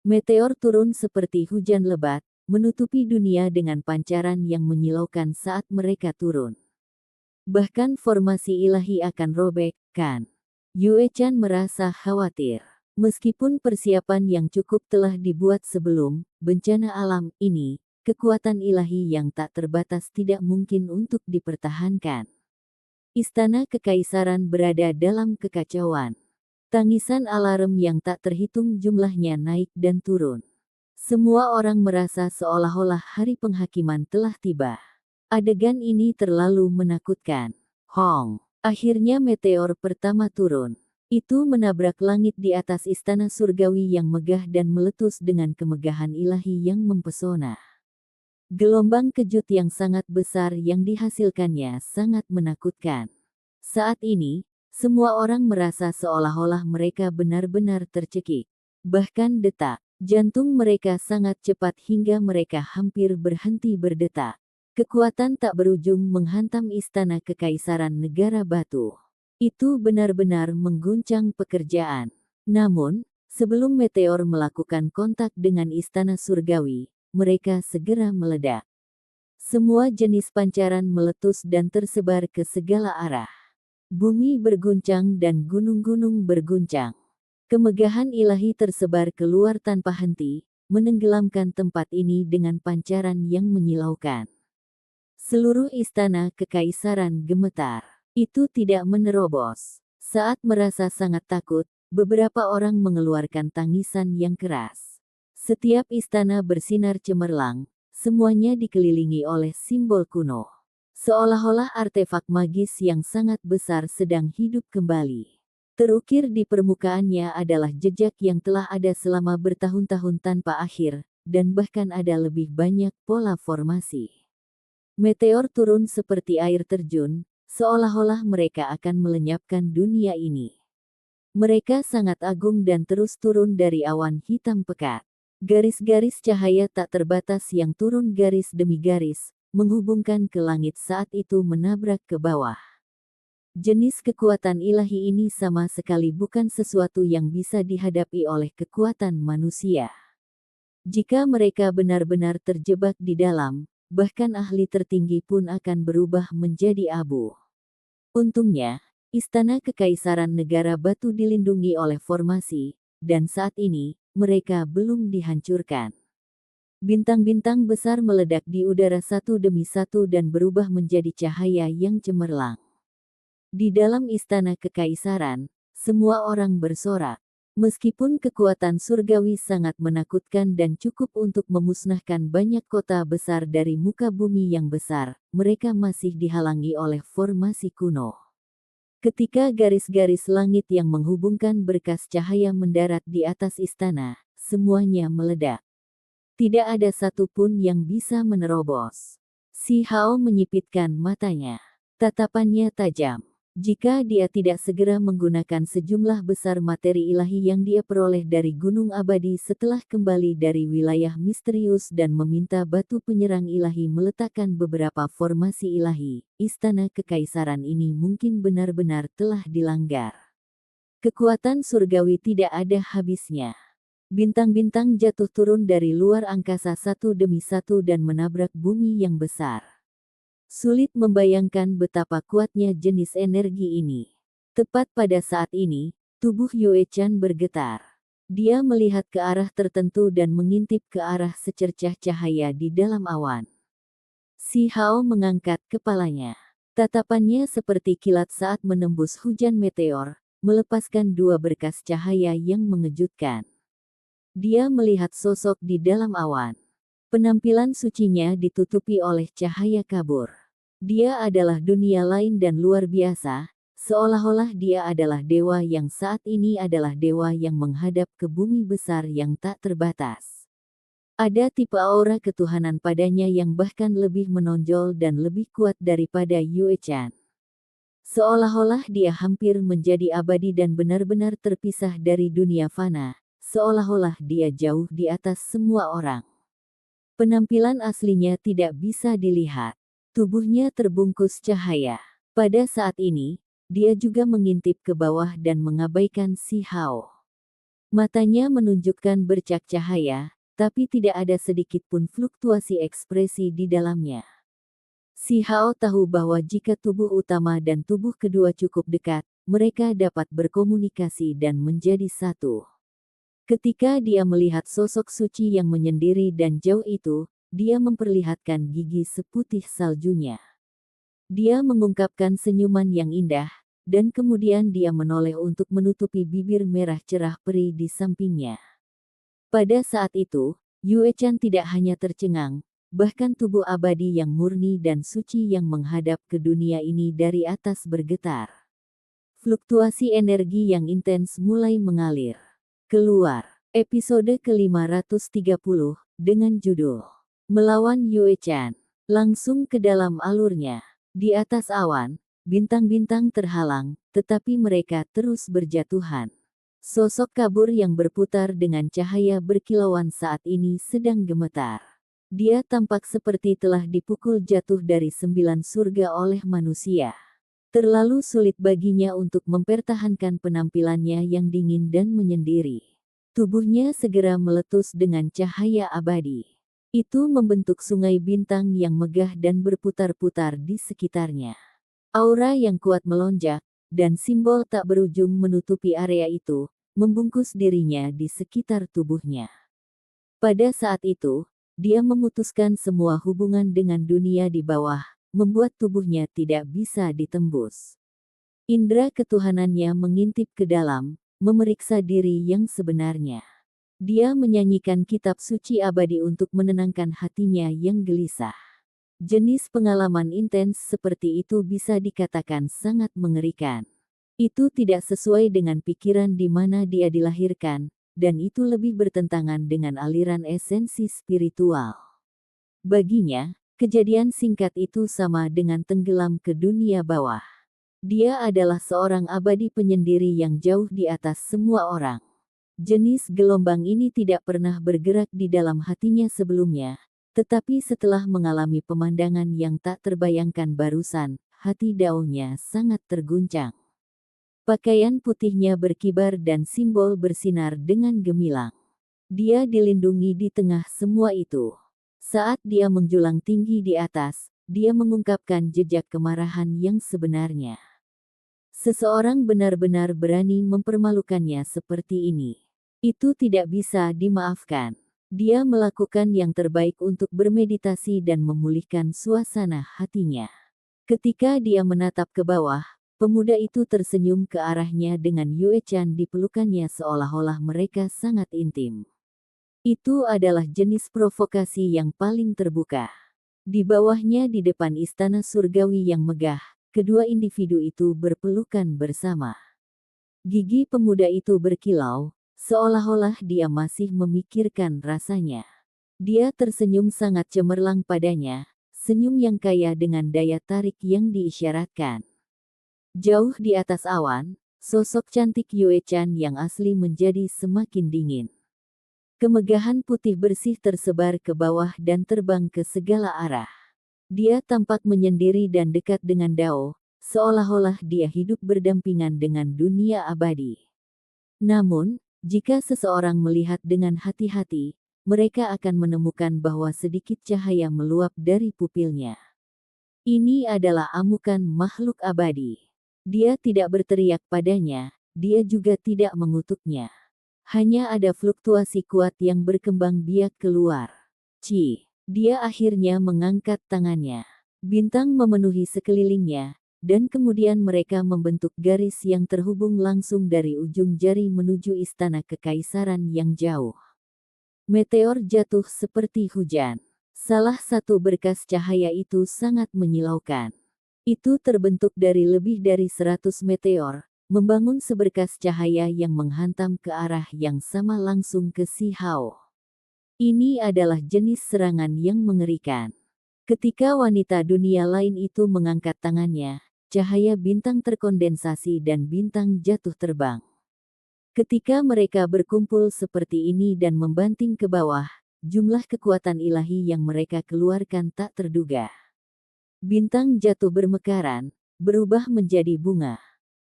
Meteor turun seperti hujan lebat, menutupi dunia dengan pancaran yang menyilaukan saat mereka turun. Bahkan formasi ilahi akan robek, kan? Yue Chan merasa khawatir. Meskipun persiapan yang cukup telah dibuat sebelum bencana alam ini, kekuatan ilahi yang tak terbatas tidak mungkin untuk dipertahankan. Istana kekaisaran berada dalam kekacauan. Tangisan alarm yang tak terhitung jumlahnya naik dan turun. Semua orang merasa seolah-olah hari penghakiman telah tiba. Adegan ini terlalu menakutkan. Hong! Akhirnya meteor pertama turun. Itu menabrak langit di atas istana surgawi yang megah dan meletus dengan kemegahan ilahi yang mempesona. Gelombang kejut yang sangat besar yang dihasilkannya sangat menakutkan. Saat ini, semua orang merasa seolah-olah mereka benar-benar tercekik. Bahkan detak jantung mereka sangat cepat hingga mereka hampir berhenti berdetak. Kekuatan tak berujung menghantam istana kekaisaran negara batu. Itu benar-benar mengguncang pekerjaan. Namun, sebelum meteor melakukan kontak dengan istana surgawi, mereka segera meledak. Semua jenis pancaran meletus dan tersebar ke segala arah. Bumi berguncang dan gunung-gunung berguncang. Kemegahan ilahi tersebar keluar tanpa henti, menenggelamkan tempat ini dengan pancaran yang menyilaukan. Seluruh istana kekaisaran gemetar. Itu tidak menerobos. Saat merasa sangat takut, beberapa orang mengeluarkan tangisan yang keras. Setiap istana bersinar cemerlang, semuanya dikelilingi oleh simbol kuno. Seolah-olah artefak magis yang sangat besar sedang hidup kembali. Terukir di permukaannya adalah jejak yang telah ada selama bertahun-tahun tanpa akhir, dan bahkan ada lebih banyak pola formasi. Meteor turun seperti air terjun, seolah-olah mereka akan melenyapkan dunia ini. Mereka sangat agung dan terus turun dari awan hitam pekat. Garis-garis cahaya tak terbatas yang turun garis demi garis, menghubungkan ke langit saat itu menabrak ke bawah. Jenis kekuatan ilahi ini sama sekali bukan sesuatu yang bisa dihadapi oleh kekuatan manusia. Jika mereka benar-benar terjebak di dalam, bahkan ahli tertinggi pun akan berubah menjadi abu. Untungnya, istana kekaisaran negara batu dilindungi oleh formasi, dan saat ini, mereka belum dihancurkan. Bintang-bintang besar meledak di udara satu demi satu dan berubah menjadi cahaya yang cemerlang. Di dalam istana kekaisaran, semua orang bersorak. Meskipun kekuatan surgawi sangat menakutkan dan cukup untuk memusnahkan banyak kota besar dari muka bumi yang besar, mereka masih dihalangi oleh formasi kuno. Ketika garis-garis langit yang menghubungkan berkas cahaya mendarat di atas istana, semuanya meledak. Tidak ada satupun yang bisa menerobos. Si Hao menyipitkan matanya. Tatapannya tajam. Jika dia tidak segera menggunakan sejumlah besar materi ilahi yang dia peroleh dari gunung abadi setelah kembali dari wilayah misterius dan meminta batu penyerang ilahi meletakkan beberapa formasi ilahi, istana kekaisaran ini mungkin benar-benar telah dilanggar. Kekuatan surgawi tidak ada habisnya. Bintang-bintang jatuh turun dari luar angkasa satu demi satu dan menabrak bumi yang besar. Sulit membayangkan betapa kuatnya jenis energi ini. Tepat pada saat ini, tubuh Yue Chan bergetar. Dia melihat ke arah tertentu dan mengintip ke arah secercah cahaya di dalam awan. Si Hao mengangkat kepalanya. Tatapannya seperti kilat saat menembus hujan meteor, melepaskan dua berkas cahaya yang mengejutkan. Dia melihat sosok di dalam awan. Penampilan sucinya ditutupi oleh cahaya kabur. Dia adalah dunia lain dan luar biasa, seolah-olah dia adalah dewa yang saat ini adalah dewa yang menghadap ke bumi besar yang tak terbatas. Ada tipe aura ketuhanan padanya yang bahkan lebih menonjol dan lebih kuat daripada Yue Chan. Seolah-olah dia hampir menjadi abadi dan benar-benar terpisah dari dunia fana, seolah-olah dia jauh di atas semua orang. Penampilan aslinya tidak bisa dilihat. Tubuhnya terbungkus cahaya. Pada saat ini, dia juga mengintip ke bawah dan mengabaikan Si Hao. Matanya menunjukkan bercak cahaya, tapi tidak ada sedikit pun fluktuasi ekspresi di dalamnya. Si Hao tahu bahwa jika tubuh utama dan tubuh kedua cukup dekat, mereka dapat berkomunikasi dan menjadi satu. Ketika dia melihat sosok suci yang menyendiri dan jauh itu, dia memperlihatkan gigi seputih saljunya. Dia mengungkapkan senyuman yang indah, dan kemudian dia menoleh untuk menutupi bibir merah cerah peri di sampingnya. Pada saat itu, Yue Chan tidak hanya tercengang, bahkan tubuh abadi yang murni dan suci yang menghadap ke dunia ini dari atas bergetar. Fluktuasi energi yang intens mulai mengalir. Keluar. Episode ke-530, dengan judul Melawan Yue Chan. Langsung ke dalam alurnya. Di atas awan, bintang-bintang terhalang, tetapi mereka terus berjatuhan. Sosok kabur yang berputar dengan cahaya berkilauan saat ini sedang gemetar. Dia tampak seperti telah dipukul jatuh dari 9 surga oleh manusia. Terlalu sulit baginya untuk mempertahankan penampilannya yang dingin dan menyendiri. Tubuhnya segera meletus dengan cahaya abadi. Itu membentuk sungai bintang yang megah dan berputar-putar di sekitarnya. Aura yang kuat melonjak, dan simbol tak berujung menutupi area itu, membungkus dirinya di sekitar tubuhnya. Pada saat itu, dia memutuskan semua hubungan dengan dunia di bawah, membuat tubuhnya tidak bisa ditembus. Indra ketuhanannya mengintip ke dalam, memeriksa diri yang sebenarnya. Dia menyanyikan kitab suci abadi untuk menenangkan hatinya yang gelisah. Jenis pengalaman intens seperti itu bisa dikatakan sangat mengerikan. Itu tidak sesuai dengan pikiran di mana dia dilahirkan, dan itu lebih bertentangan dengan aliran esensi spiritual. Baginya, kejadian singkat itu sama dengan tenggelam ke dunia bawah. Dia adalah seorang abadi penyendiri yang jauh di atas semua orang. Jenis gelombang ini tidak pernah bergerak di dalam hatinya sebelumnya, tetapi setelah mengalami pemandangan yang tak terbayangkan barusan, hati Dao-nya sangat terguncang. Pakaian putihnya berkibar dan simbol bersinar dengan gemilang. Dia dilindungi di tengah semua itu. Saat dia menjulang tinggi di atas, dia mengungkapkan jejak kemarahan yang sebenarnya. Seseorang benar-benar berani mempermalukannya seperti ini. Itu tidak bisa dimaafkan. Dia melakukan yang terbaik untuk bermeditasi dan memulihkan suasana hatinya. Ketika dia menatap ke bawah, pemuda itu tersenyum ke arahnya dengan Yue Chan di pelukannya seolah-olah mereka sangat intim. Itu adalah jenis provokasi yang paling terbuka. Di bawahnya di depan istana surgawi yang megah, kedua individu itu berpelukan bersama. Gigi pemuda itu berkilau, seolah-olah dia masih memikirkan rasanya. Dia tersenyum sangat cemerlang padanya, senyum yang kaya dengan daya tarik yang diisyaratkan. Jauh di atas awan, sosok cantik Yue Chan yang asli menjadi semakin dingin. Kemegahan putih bersih tersebar ke bawah dan terbang ke segala arah. Dia tampak menyendiri dan dekat dengan Dao, seolah-olah dia hidup berdampingan dengan dunia abadi. Namun, jika seseorang melihat dengan hati-hati, mereka akan menemukan bahwa sedikit cahaya meluap dari pupilnya. Ini adalah amukan makhluk abadi. Dia tidak berteriak padanya, dia juga tidak mengutuknya. Hanya ada fluktuasi kuat yang berkembang biak keluar. Dia akhirnya mengangkat tangannya. Bintang memenuhi sekelilingnya, dan kemudian mereka membentuk garis yang terhubung langsung dari ujung jari menuju istana kekaisaran yang jauh. Meteor jatuh seperti hujan. Salah satu berkas cahaya itu sangat menyilaukan. Itu terbentuk dari lebih dari 100 meteor, membangun seberkas cahaya yang menghantam ke arah yang sama langsung ke Si Hao. Ini adalah jenis serangan yang mengerikan. Ketika wanita dunia lain itu mengangkat tangannya, cahaya bintang terkondensasi dan bintang jatuh terbang. Ketika mereka berkumpul seperti ini dan membanting ke bawah, jumlah kekuatan ilahi yang mereka keluarkan tak terduga. Bintang jatuh bermekaran, berubah menjadi bunga.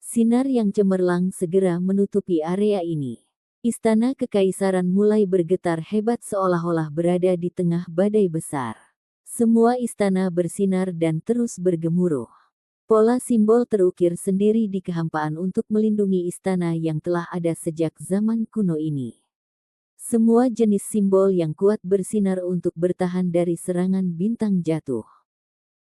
Sinar yang cemerlang segera menutupi area ini. Istana kekaisaran mulai bergetar hebat seolah-olah berada di tengah badai besar. Semua istana bersinar dan terus bergemuruh. Pola simbol terukir sendiri di kehampaan untuk melindungi istana yang telah ada sejak zaman kuno ini. Semua jenis simbol yang kuat bersinar untuk bertahan dari serangan bintang jatuh.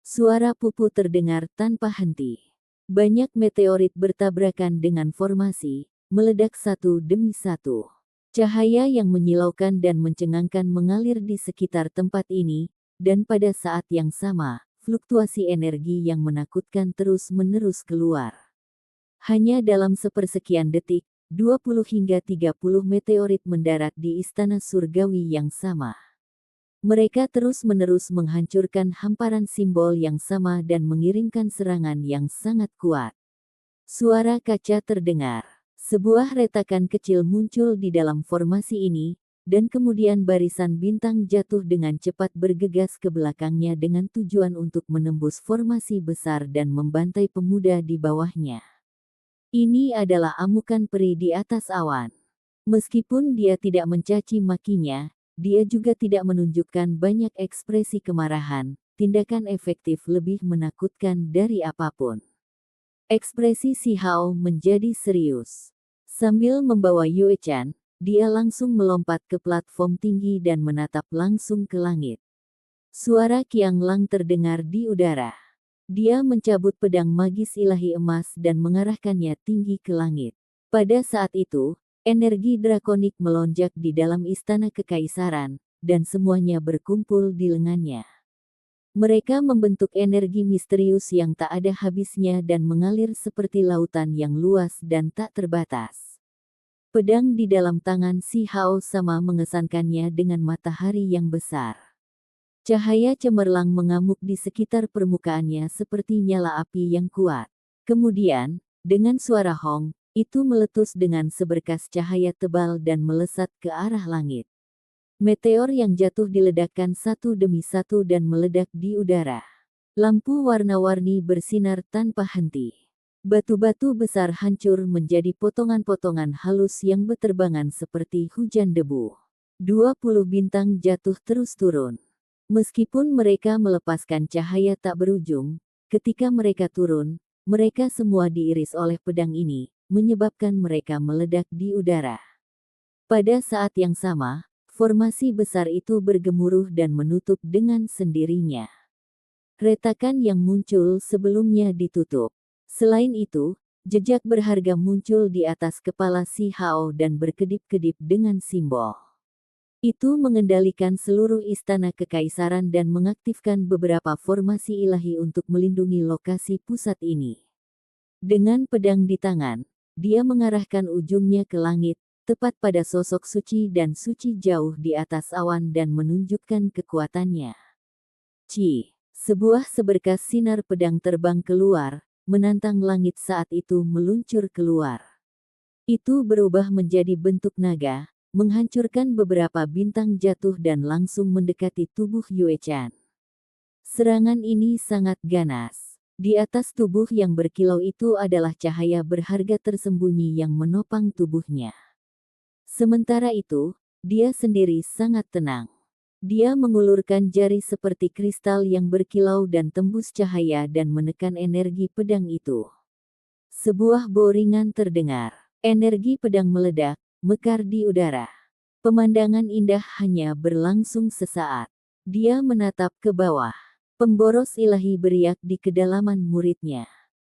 Suara pupu terdengar tanpa henti. Banyak meteorit bertabrakan dengan formasi, meledak satu demi satu. Cahaya yang menyilaukan dan mencengangkan mengalir di sekitar tempat ini, dan pada saat yang sama, fluktuasi energi yang menakutkan terus-menerus keluar. Hanya dalam sepersekian detik, 20 hingga 30 meteorit mendarat di istana surgawi yang sama. Mereka terus-menerus menghancurkan hamparan simbol yang sama dan mengirimkan serangan yang sangat kuat. Suara kaca terdengar. Sebuah retakan kecil muncul di dalam formasi ini, dan kemudian barisan bintang jatuh dengan cepat bergegas ke belakangnya dengan tujuan untuk menembus formasi besar dan membantai pemuda di bawahnya. Ini adalah amukan peri di atas awan. Meskipun dia tidak mencaci makinya, dia juga tidak menunjukkan banyak ekspresi kemarahan, tindakan efektif lebih menakutkan dari apapun. Ekspresi Si Hao menjadi serius. Sambil membawa Yue Chan, dia langsung melompat ke platform tinggi dan menatap langsung ke langit. Suara Qiang Lang terdengar di udara. Dia mencabut pedang magis ilahi emas dan mengarahkannya tinggi ke langit. Pada saat itu, energi drakonik melonjak di dalam istana kekaisaran, dan semuanya berkumpul di lengannya. Mereka membentuk energi misterius yang tak ada habisnya dan mengalir seperti lautan yang luas dan tak terbatas. Pedang di dalam tangan Si Hao sama mengesankannya dengan matahari yang besar. Cahaya cemerlang mengamuk di sekitar permukaannya seperti nyala api yang kuat. Kemudian, dengan suara hong, itu meletus dengan seberkas cahaya tebal dan melesat ke arah langit. Meteor yang jatuh diledakkan satu demi satu dan meledak di udara. Lampu warna-warni bersinar tanpa henti. Batu-batu besar hancur menjadi potongan-potongan halus yang berterbangan seperti hujan debu. 20 bintang jatuh terus turun. Meskipun mereka melepaskan cahaya tak berujung, ketika mereka turun, mereka semua diiris oleh pedang ini, menyebabkan mereka meledak di udara. Pada saat yang sama, formasi besar itu bergemuruh dan menutup dengan sendirinya. Retakan yang muncul sebelumnya ditutup. Selain itu, jejak berharga muncul di atas kepala Si Hao dan berkedip-kedip dengan simbol. Itu mengendalikan seluruh istana kekaisaran dan mengaktifkan beberapa formasi ilahi untuk melindungi lokasi pusat ini. Dengan pedang di tangan, dia mengarahkan ujungnya ke langit, tepat pada sosok suci dan suci jauh di atas awan dan menunjukkan kekuatannya. Sebuah seberkas sinar pedang terbang keluar, menantang langit saat itu meluncur keluar. Itu berubah menjadi bentuk naga, menghancurkan beberapa bintang jatuh dan langsung mendekati tubuh Yue Chan. Serangan ini sangat ganas. Di atas tubuh yang berkilau itu adalah cahaya berharga tersembunyi yang menopang tubuhnya. Sementara itu, dia sendiri sangat tenang. Dia mengulurkan jari seperti kristal yang berkilau dan tembus cahaya dan menekan energi pedang itu. Sebuah boringan terdengar. Energi pedang meledak, mekar di udara. Pemandangan indah hanya berlangsung sesaat. Dia menatap ke bawah. Pemboros ilahi beriak di kedalaman muridnya.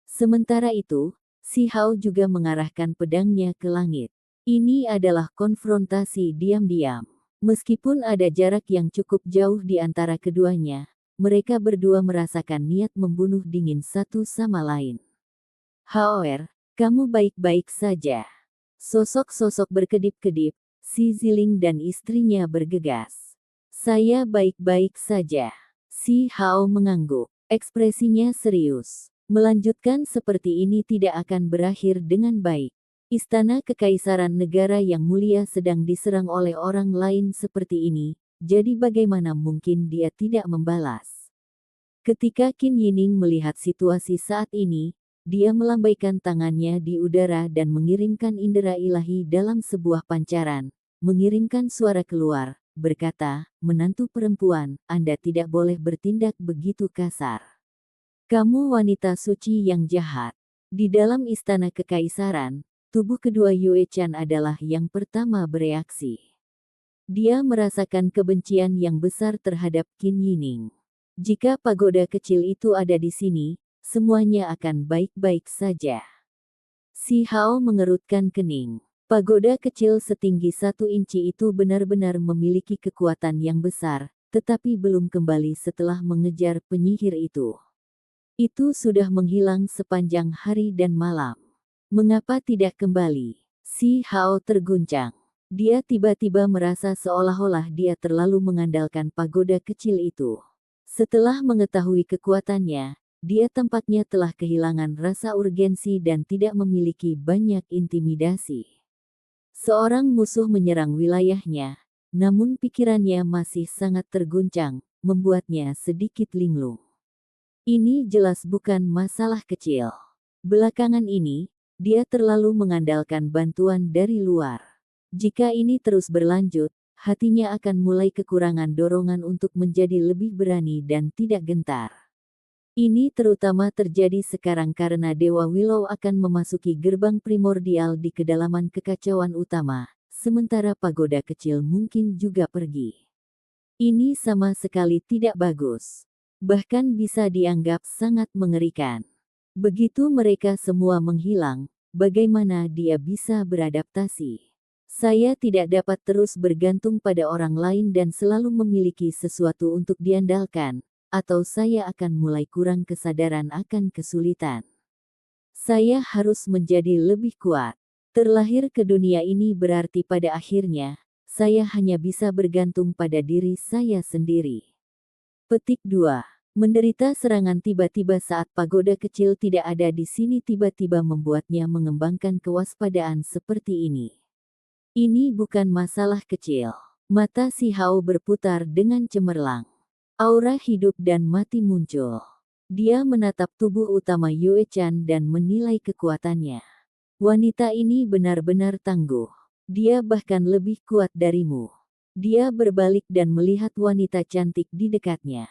Sementara itu, Si Hao juga mengarahkan pedangnya ke langit. Ini adalah konfrontasi diam-diam. Meskipun ada jarak yang cukup jauh di antara keduanya, mereka berdua merasakan niat membunuh dingin satu sama lain. Haoer, kamu baik-baik saja. Sosok-sosok berkedip-kedip, Si Ziling dan istrinya bergegas. Saya baik-baik saja. Si Hao mengangguk. Ekspresinya serius. Melanjutkan seperti ini tidak akan berakhir dengan baik. Istana kekaisaran negara yang mulia sedang diserang oleh orang lain seperti ini, jadi bagaimana mungkin dia tidak membalas? Ketika Qin Yining melihat situasi saat ini, dia melambaikan tangannya di udara dan mengirimkan indera ilahi dalam sebuah pancaran, mengirimkan suara keluar, berkata, "Menantu perempuan, Anda tidak boleh bertindak begitu kasar. Kamu wanita suci yang jahat." Di dalam istana kekaisaran, tubuh kedua Yue Chan adalah yang pertama bereaksi. Dia merasakan kebencian yang besar terhadap Qin Yining. Jika pagoda kecil itu ada di sini, semuanya akan baik-baik saja. Si Hao mengerutkan kening. Pagoda kecil setinggi 1 inci itu benar-benar memiliki kekuatan yang besar, tetapi belum kembali setelah mengejar penyihir itu. Itu sudah menghilang sepanjang hari dan malam. Mengapa tidak kembali? Si Hao terguncang. Dia tiba-tiba merasa seolah-olah dia terlalu mengandalkan pagoda kecil itu. Setelah mengetahui kekuatannya, dia tampaknya telah kehilangan rasa urgensi dan tidak memiliki banyak intimidasi. Seorang musuh menyerang wilayahnya, namun pikirannya masih sangat terguncang, membuatnya sedikit linglung. Ini jelas bukan masalah kecil. Belakangan ini, dia terlalu mengandalkan bantuan dari luar. Jika ini terus berlanjut, hatinya akan mulai kekurangan dorongan untuk menjadi lebih berani dan tidak gentar. Ini terutama terjadi sekarang karena Dewa Willow akan memasuki gerbang primordial di kedalaman kekacauan utama, sementara pagoda kecil mungkin juga pergi. Ini sama sekali tidak bagus. Bahkan bisa dianggap sangat mengerikan. Begitu mereka semua menghilang, bagaimana dia bisa beradaptasi? Saya tidak dapat terus bergantung pada orang lain dan selalu memiliki sesuatu untuk diandalkan, atau saya akan mulai kurang kesadaran akan kesulitan. Saya harus menjadi lebih kuat. Terlahir ke dunia ini berarti pada akhirnya, saya hanya bisa bergantung pada diri saya sendiri. Petik 2. Menderita serangan tiba-tiba saat pagoda kecil tidak ada di sini tiba-tiba membuatnya mengembangkan kewaspadaan seperti ini. Ini bukan masalah kecil. Mata si Hao berputar dengan cemerlang. Aura hidup dan mati muncul. Dia menatap tubuh utama Yue Chan dan menilai kekuatannya. Wanita ini benar-benar tangguh. Dia bahkan lebih kuat darimu. Dia berbalik dan melihat wanita cantik di dekatnya.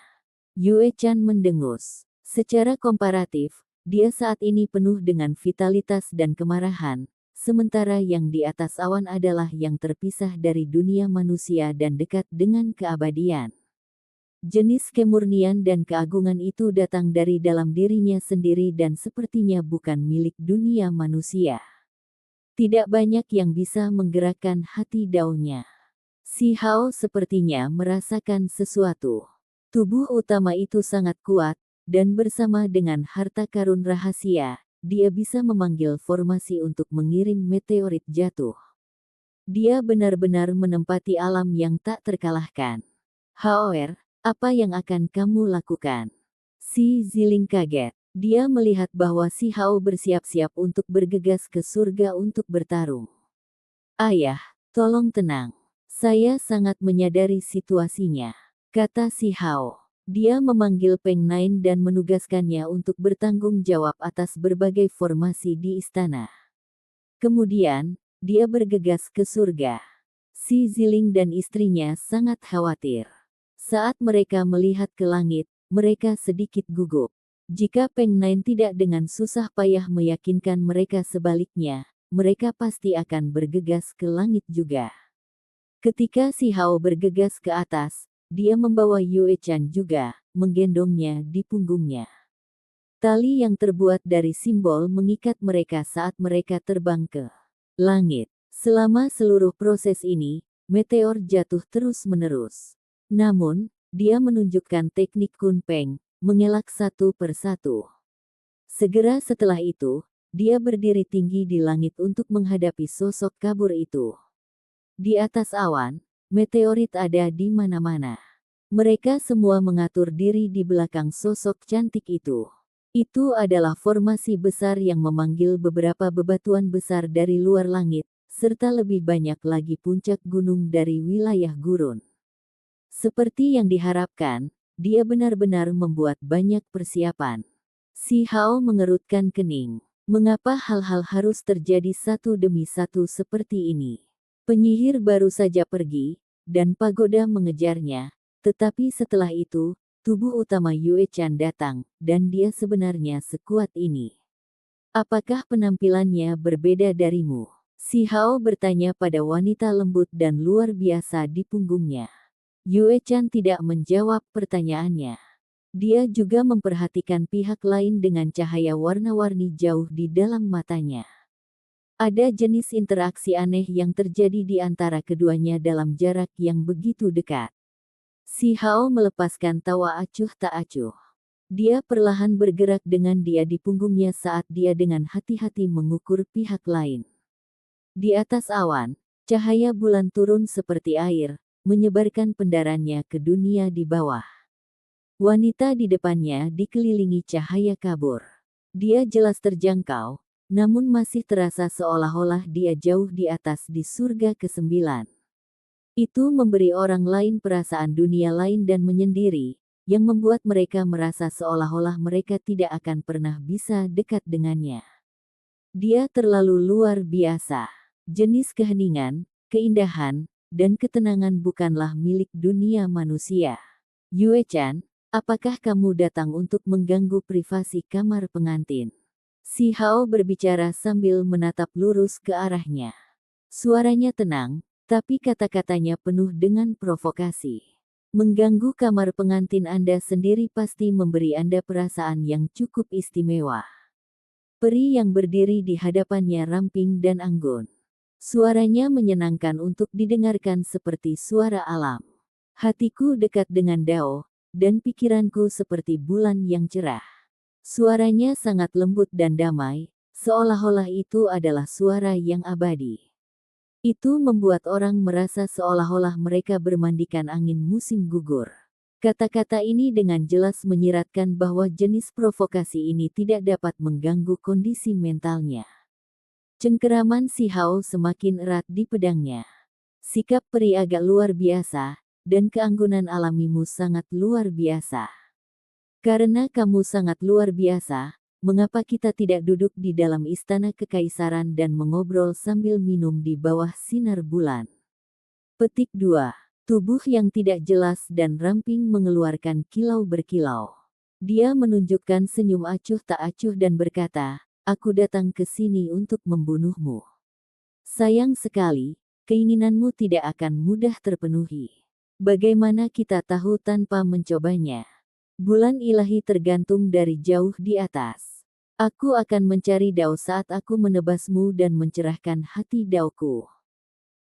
Yue Chan mendengus. Secara komparatif, dia saat ini penuh dengan vitalitas dan kemarahan, sementara yang di atas awan adalah yang terpisah dari dunia manusia dan dekat dengan keabadian. Jenis kemurnian dan keagungan itu datang dari dalam dirinya sendiri dan sepertinya bukan milik dunia manusia. Tidak banyak yang bisa menggerakkan hati daunnya. Si Hao sepertinya merasakan sesuatu. Tubuh utama itu sangat kuat, dan bersama dengan harta karun rahasia, dia bisa memanggil formasi untuk mengirim meteorit jatuh. Dia benar-benar menempati alam yang tak terkalahkan. However, apa yang akan kamu lakukan? Si Ziling kaget. Dia melihat bahwa si Hao bersiap-siap untuk bergegas ke surga untuk bertarung. Ayah, tolong tenang. Saya sangat menyadari situasinya, kata si Hao. Dia memanggil Peng Nain dan menugaskannya untuk bertanggung jawab atas berbagai formasi di istana. Kemudian, dia bergegas ke surga. Si Ziling dan istrinya sangat khawatir. Saat mereka melihat ke langit, mereka sedikit gugup. Jika Peng Nain tidak dengan susah payah meyakinkan mereka sebaliknya, mereka pasti akan bergegas ke langit juga. Ketika si Hao bergegas ke atas, dia membawa Yue Chan juga, menggendongnya di punggungnya. Tali yang terbuat dari simbol mengikat mereka saat mereka terbang ke langit. Selama seluruh proses ini, meteor jatuh terus-menerus. Namun, dia menunjukkan teknik Kun Peng, mengelak satu persatu. Segera setelah itu, dia berdiri tinggi di langit untuk menghadapi sosok kabur itu. Di atas awan, meteorit ada di mana-mana. Mereka semua mengatur diri di belakang sosok cantik itu. Itu adalah formasi besar yang memanggil beberapa bebatuan besar dari luar langit, serta lebih banyak lagi puncak gunung dari wilayah gurun. Seperti yang diharapkan, dia benar-benar membuat banyak persiapan. Si Hao mengerutkan kening. Mengapa hal-hal harus terjadi satu demi satu seperti ini? Penyihir baru saja pergi, dan pagoda mengejarnya, tetapi setelah itu, tubuh utama Yue Chan datang, dan dia sebenarnya sekuat ini. Apakah penampilannya berbeda darimu? Si Hao bertanya pada wanita lembut dan luar biasa di punggungnya. Yue Chan tidak menjawab pertanyaannya. Dia juga memperhatikan pihak lain dengan cahaya warna-warni jauh di dalam matanya. Ada jenis interaksi aneh yang terjadi di antara keduanya dalam jarak yang begitu dekat. Si Hao melepaskan tawa acuh tak acuh. Dia perlahan bergerak dengan dia di punggungnya saat dia dengan hati-hati mengukur pihak lain. Di atas awan, cahaya bulan turun seperti air, menyebarkan pendarannya ke dunia di bawah. Wanita di depannya dikelilingi cahaya kabur. Dia jelas terjangkau, namun masih terasa seolah-olah dia jauh di atas di surga ke-9. Itu memberi orang lain perasaan dunia lain dan menyendiri, yang membuat mereka merasa seolah-olah mereka tidak akan pernah bisa dekat dengannya. Dia terlalu luar biasa. Jenis keheningan, keindahan, dan ketenangan bukanlah milik dunia manusia. Yue-chan, apakah kamu datang untuk mengganggu privasi kamar pengantin? Si Hao berbicara sambil menatap lurus ke arahnya. Suaranya tenang, tapi kata-katanya penuh dengan provokasi. Mengganggu kamar pengantin Anda sendiri pasti memberi Anda perasaan yang cukup istimewa. Peri yang berdiri di hadapannya ramping dan anggun. Suaranya menyenangkan untuk didengarkan seperti suara alam. Hatiku dekat dengan Dao, dan pikiranku seperti bulan yang cerah. Suaranya sangat lembut dan damai, seolah-olah itu adalah suara yang abadi. Itu membuat orang merasa seolah-olah mereka bermandikan angin musim gugur. Kata-kata ini dengan jelas menyiratkan bahwa jenis provokasi ini tidak dapat mengganggu kondisi mentalnya. Cengkeraman si Hao semakin erat di pedangnya. Sikap peri agak luar biasa, dan keanggunan alamimu sangat luar biasa. Karena kamu sangat luar biasa, mengapa kita tidak duduk di dalam istana kekaisaran dan mengobrol sambil minum di bawah sinar bulan? Petik 2. Tubuh yang tidak jelas dan ramping mengeluarkan kilau berkilau. Dia menunjukkan senyum acuh tak acuh dan berkata, "Aku datang ke sini untuk membunuhmu. Sayang sekali, keinginanmu tidak akan mudah terpenuhi. Bagaimana kita tahu tanpa mencobanya? Bulan ilahi tergantung dari jauh di atas. Aku akan mencari Dao saat aku menebasmu dan mencerahkan hati Daoku."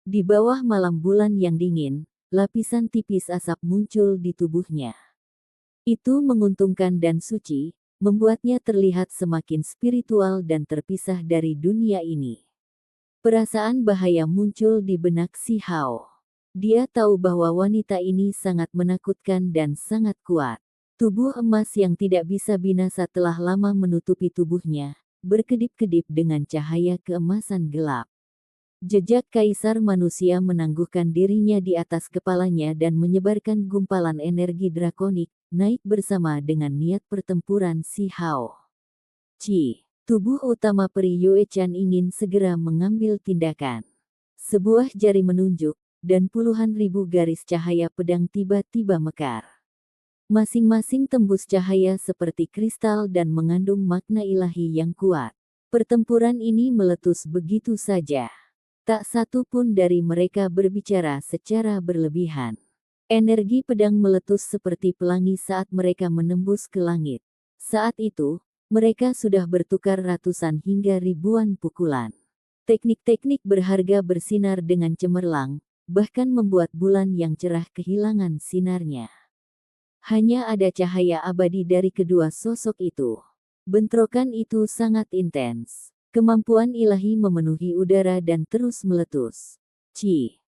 Di bawah malam bulan yang dingin, lapisan tipis asap muncul di tubuhnya. Itu menguntungkan dan suci, membuatnya terlihat semakin spiritual dan terpisah dari dunia ini. Perasaan bahaya muncul di benak si Hao. Dia tahu bahwa wanita ini sangat menakutkan dan sangat kuat. Tubuh emas yang tidak bisa binasa telah lama menutupi tubuhnya, berkedip-kedip dengan cahaya keemasan gelap. Jejak kaisar manusia menangguhkan dirinya di atas kepalanya dan menyebarkan gumpalan energi drakonik, naik bersama dengan niat pertempuran si Hao. Tubuh utama peri Yue-chan ingin segera mengambil tindakan. Sebuah jari menunjuk, dan puluhan ribu garis cahaya pedang tiba-tiba mekar. Masing-masing tembus cahaya seperti kristal dan mengandung makna ilahi yang kuat. Pertempuran ini meletus begitu saja. Tak satu pun dari mereka berbicara secara berlebihan. Energi pedang meletus seperti pelangi saat mereka menembus ke langit. Saat itu, mereka sudah bertukar ratusan hingga ribuan pukulan. Teknik-teknik berharga bersinar dengan cemerlang, bahkan membuat bulan yang cerah kehilangan sinarnya. Hanya ada cahaya abadi dari kedua sosok itu. Bentrokan itu sangat intens. Kemampuan ilahi memenuhi udara dan terus meletus.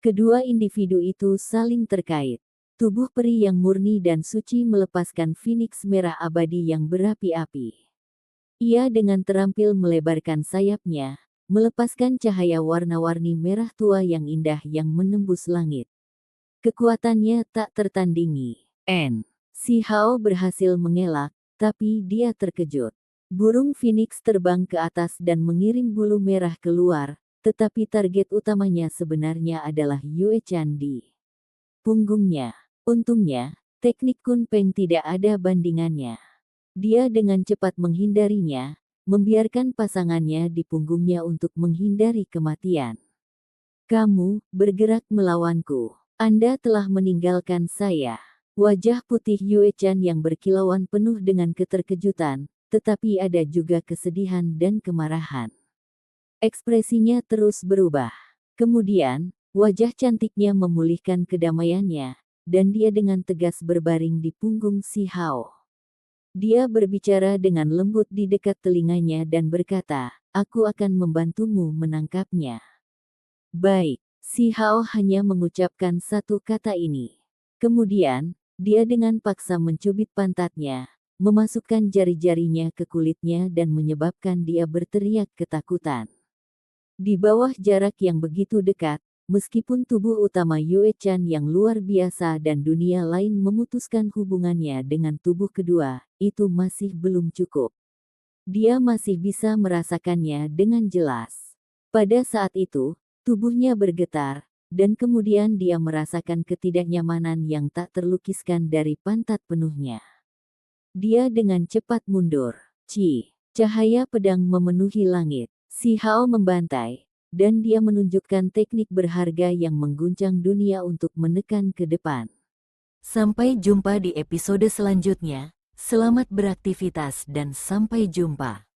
Kedua individu itu saling terkait. Tubuh peri yang murni dan suci melepaskan phoenix merah abadi yang berapi-api. Ia dengan terampil melebarkan sayapnya, melepaskan cahaya warna-warni merah tua yang indah yang menembus langit. Kekuatannya tak tertandingi. Si Hao berhasil mengelak, tapi dia terkejut. Burung phoenix terbang ke atas dan mengirim bulu merah keluar, tetapi target utamanya sebenarnya adalah Yue-chan di punggungnya. Untungnya, teknik Kun Peng tidak ada bandingannya. Dia dengan cepat menghindarinya, membiarkan pasangannya di punggungnya untuk menghindari kematian. "Kamu bergerak melawanku. Anda telah meninggalkan saya." Wajah putih Yue-chan yang berkilauan penuh dengan keterkejutan, tetapi ada juga kesedihan dan kemarahan. Ekspresinya terus berubah. Kemudian, wajah cantiknya memulihkan kedamaiannya, dan dia dengan tegas berbaring di punggung si Hao. Dia berbicara dengan lembut di dekat telinganya dan berkata, "Aku akan membantumu menangkapnya." "Baik." Si Hao hanya mengucapkan satu kata ini. Kemudian, dia dengan paksa mencubit pantatnya, memasukkan jari-jarinya ke kulitnya dan menyebabkan dia berteriak ketakutan. Di bawah jarak yang begitu dekat, meskipun tubuh utama Yue-chan yang luar biasa dan dunia lain memutuskan hubungannya dengan tubuh kedua, itu masih belum cukup. Dia masih bisa merasakannya dengan jelas. Pada saat itu, tubuhnya bergetar, dan kemudian dia merasakan ketidaknyamanan yang tak terlukiskan dari pantat penuhnya. Dia dengan cepat mundur. Cahaya pedang memenuhi langit. Si Hao membantai, dan dia menunjukkan teknik berharga yang mengguncang dunia untuk menekan ke depan. Sampai jumpa di episode selanjutnya. Selamat beraktivitas dan sampai jumpa.